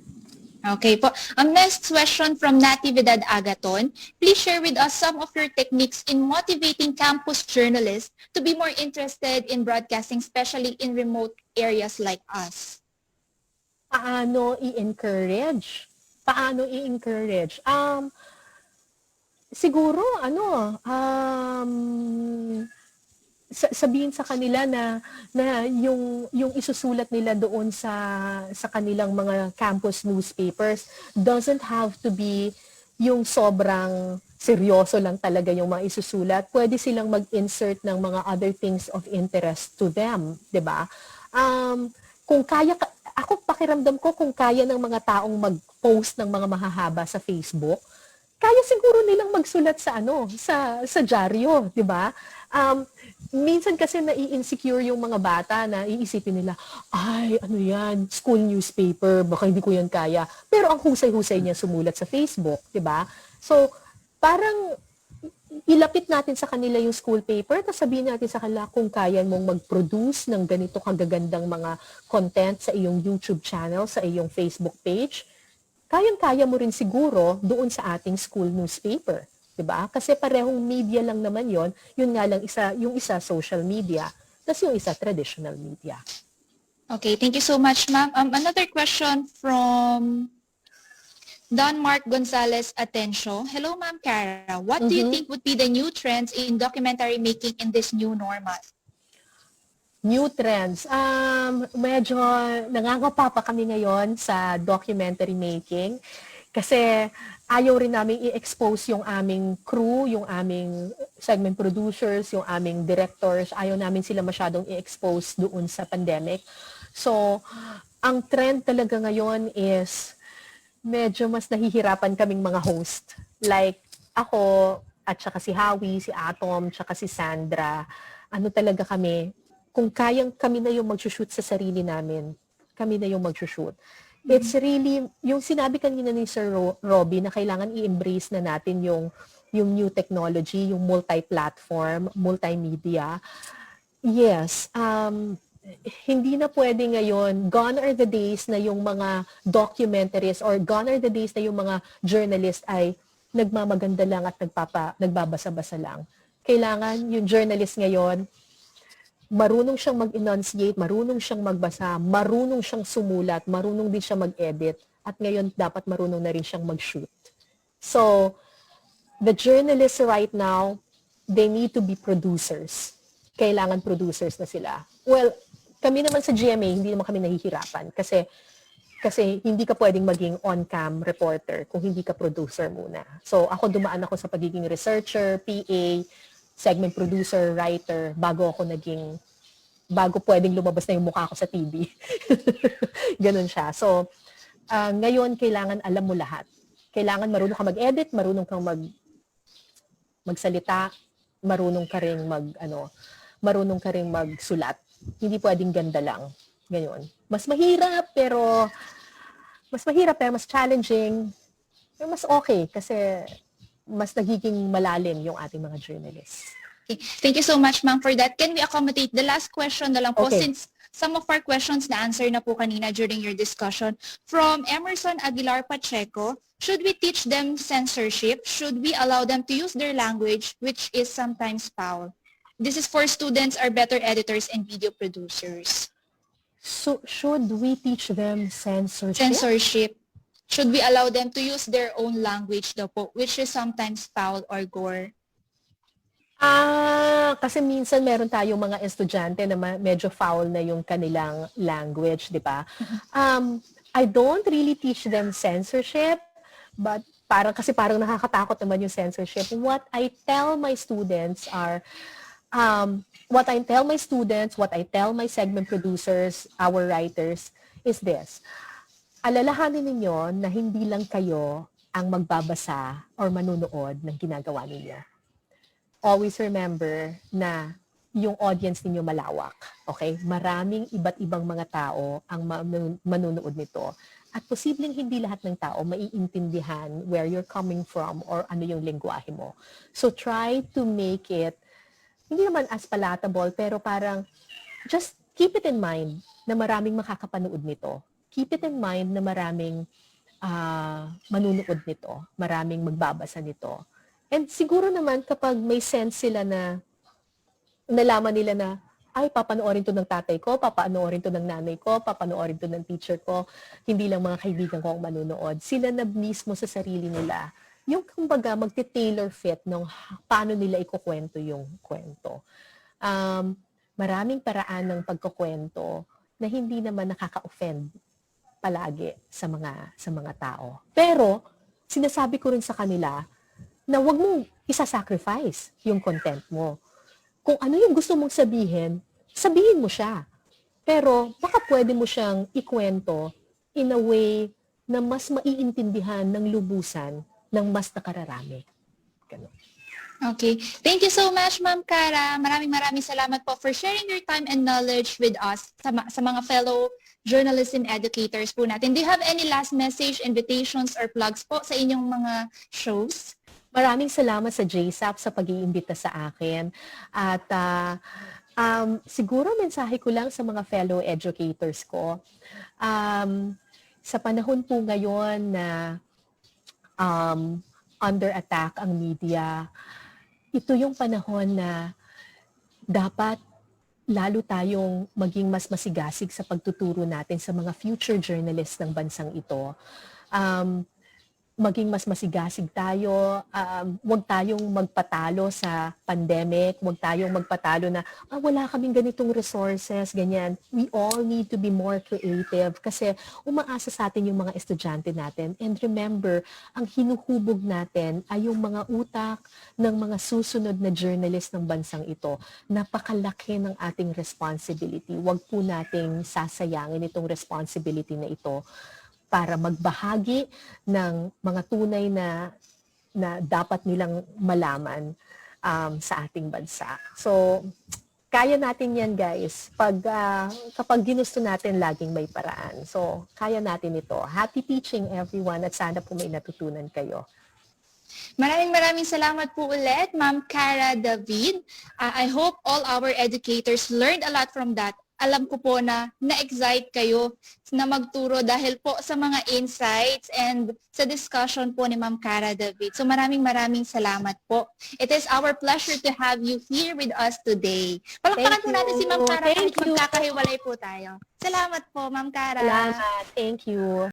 Okay po. Next question from Natividad Agaton. Please share with us some of your techniques in motivating campus journalists to be more interested in broadcasting, especially in remote areas like us. Paano i-encourage? Siguro, sabihin sa kanila na yung isusulat nila doon sa kanilang mga campus newspapers doesn't have to be yung sobrang seryoso lang talaga yung mga isusulat. Pwede silang mag-insert ng mga other things of interest to them, 'di ba? Kung kaya, ako pakiramdam ko kung kaya ng mga taong mag-post ng mga mahahaba sa Facebook, kaya siguro nilang magsulat sa dyaryo, 'di ba? Minsan kasi nai-insecure yung mga bata na iisipin nila, ay, ano yan, school newspaper, baka hindi ko yan kaya. Pero ang husay-husay niya sumulat sa Facebook, 'di ba? So, parang ilapit natin sa kanila yung school paper, tapos sabihin natin sa kanila kung kaya mong mag-produce ng ganito kagagandang mga content sa iyong YouTube channel, sa iyong Facebook page, kayang-kaya mo rin siguro doon sa ating school newspaper. Diba? Kasi parehong media lang naman yon, yun nga lang yung isa social media, tapos yung isa traditional media. Okay, thank you so much, ma'am. Another question from Don Mark Gonzalez Atencio. Hello, Ma'am Cara. What do you think would be the new trends in documentary making in this new normal? New trends. Medyo nangangapa pa kami ngayon sa documentary making kasi ayaw rin namin i-expose yung aming crew, yung aming segment producers, yung aming directors. Ayaw namin sila masyadong i-expose doon sa pandemic. So, ang trend talaga ngayon is medyo mas nahihirapan kaming mga host. Like ako, at saka si Howie, si Atom, saka si Sandra. Ano talaga kami, kung kayang kami na yung mag-shoot sa sarili namin, kami na yung mag-shoot. It's really, yung sinabi kanina ni Sir Robbie na kailangan i-embrace na natin yung new technology, yung multi-platform, multimedia. Yes, hindi na pwede ngayon, gone are the days na yung mga documentaries or gone are the days na yung mga journalist ay nagmamaganda lang at nagbabasa-basa lang. Kailangan yung journalist ngayon, marunong siyang mag-enunciate, marunong siyang magbasa, marunong siyang sumulat, marunong din siya mag-edit, at ngayon dapat marunong na rin siyang mag-shoot. So, the journalists right now, they need to be producers. Kailangan producers na sila. Well, kami naman sa GMA, hindi naman kami nahihirapan kasi hindi ka pwedeng maging on-cam reporter kung hindi ka producer muna. So, ako dumaan ako sa pagiging researcher, PA, segment producer, writer, bago pwedeng lumabas na yung mukha ko sa TV. Ganun siya. So, ngayon, kailangan alam mo lahat. Kailangan marunong ka mag-edit, marunong kang magsalita, marunong ka ring magsulat. Hindi pwedeng ganda lang. Ganyan. Mas mahirap pero mas challenging. Pero mas okay kasi mas nagiging malalim yung ating mga journalists. Okay. Thank you so much, ma'am, for that. Can we accommodate the last question na lang po, Okay. since some of our questions na answer na po kanina during your discussion. From Emerson Aguilar Pacheco, should we teach them censorship? Should we allow them to use their language, which is sometimes foul? This is for students are better editors and video producers. So, should we teach them censorship? Censorship. Should we allow them to use their own language daw po, which is sometimes foul or gore? Kasi minsan meron tayong mga estudyante na medyo foul na yung kanilang language, di ba? I don't really teach them censorship, but parang nakakatakot naman yung censorship. What I tell my students are, what I tell my students, what I tell my segment producers, our writers, is this. Alalahanin ninyo na hindi lang kayo ang magbabasa or manunood ng ginagawa ninyo. Always remember na yung audience ninyo malawak. Okay? Maraming iba't ibang mga tao ang manunood nito. At posibleng hindi lahat ng tao maiintindihan where you're coming from or ano yung lengguwahe mo. So try to make it, hindi naman as palatable, pero parang just keep it in mind na maraming makakapanood nito. Keep it in mind na maraming manunood nito, maraming magbabasa nito. And siguro naman kapag may sense sila na nalaman nila na, ay, papanoorin to ng tatay ko, papanoorin to ng nanay ko, papanoorin to ng teacher ko, hindi lang mga kaibigan ko ang manunood. Sila na mismo sa sarili nila, yung kumbaga magti-tailor fit ng paano nila ikukwento yung kwento. Maraming paraan ng pagkukwento na hindi naman nakaka-offend palagi sa mga tao. Pero sinasabi ko rin sa kanila na wag mong isa-sacrifice yung content mo. Kung ano yung gusto mong sabihin, sabihin mo siya. Pero baka pwede mo siyang ikwento in a way na mas maiintindihan ng lubusan ng mas nakararami. Ganun. Okay. Thank you so much, Ma'am Cara. Maraming salamat po for sharing your time and knowledge with us sa mga fellow journalists and educators po natin. Do you have any last message, invitations, or plugs po sa inyong mga shows? Maraming salamat sa JSAP sa pag-iimbita sa akin. At siguro mensahe ko lang sa mga fellow educators ko. Sa panahon po ngayon na under attack ang media, ito yung panahon na dapat lalo tayong maging mas masigasig sa pagtuturo natin sa mga future journalists ng bansang ito. Maging mas masigasig tayo, huwag tayong magpatalo sa pandemic, huwag tayong magpatalo na wala kaming ganitong resources, ganyan. We all need to be more creative kasi umaasa sa atin yung mga estudyante natin. And remember, ang hinuhubog natin ay yung mga utak ng mga susunod na journalist ng bansang ito. Napakalaki ng ating responsibility. Huwag po nating sasayangin itong responsibility na ito para magbahagi ng mga tunay na dapat nilang malaman sa ating bansa. So, kaya natin yan, guys. Kapag ginusto natin, laging may paraan. So, kaya natin ito. Happy teaching, everyone, at sana po may natutunan kayo. Maraming salamat po ulit, Ma'am Cara David. I hope all our educators learned a lot from that. Alam ko po na na-excite kayo na magturo dahil po sa mga insights and sa discussion po ni Ma'am Cara David. So maraming salamat po. It is our pleasure to have you here with us today. Palakpakan po natin si Ma'am Cara kahit magkakahiwalay po tayo. Salamat po, Ma'am Cara. Salamat. Thank you.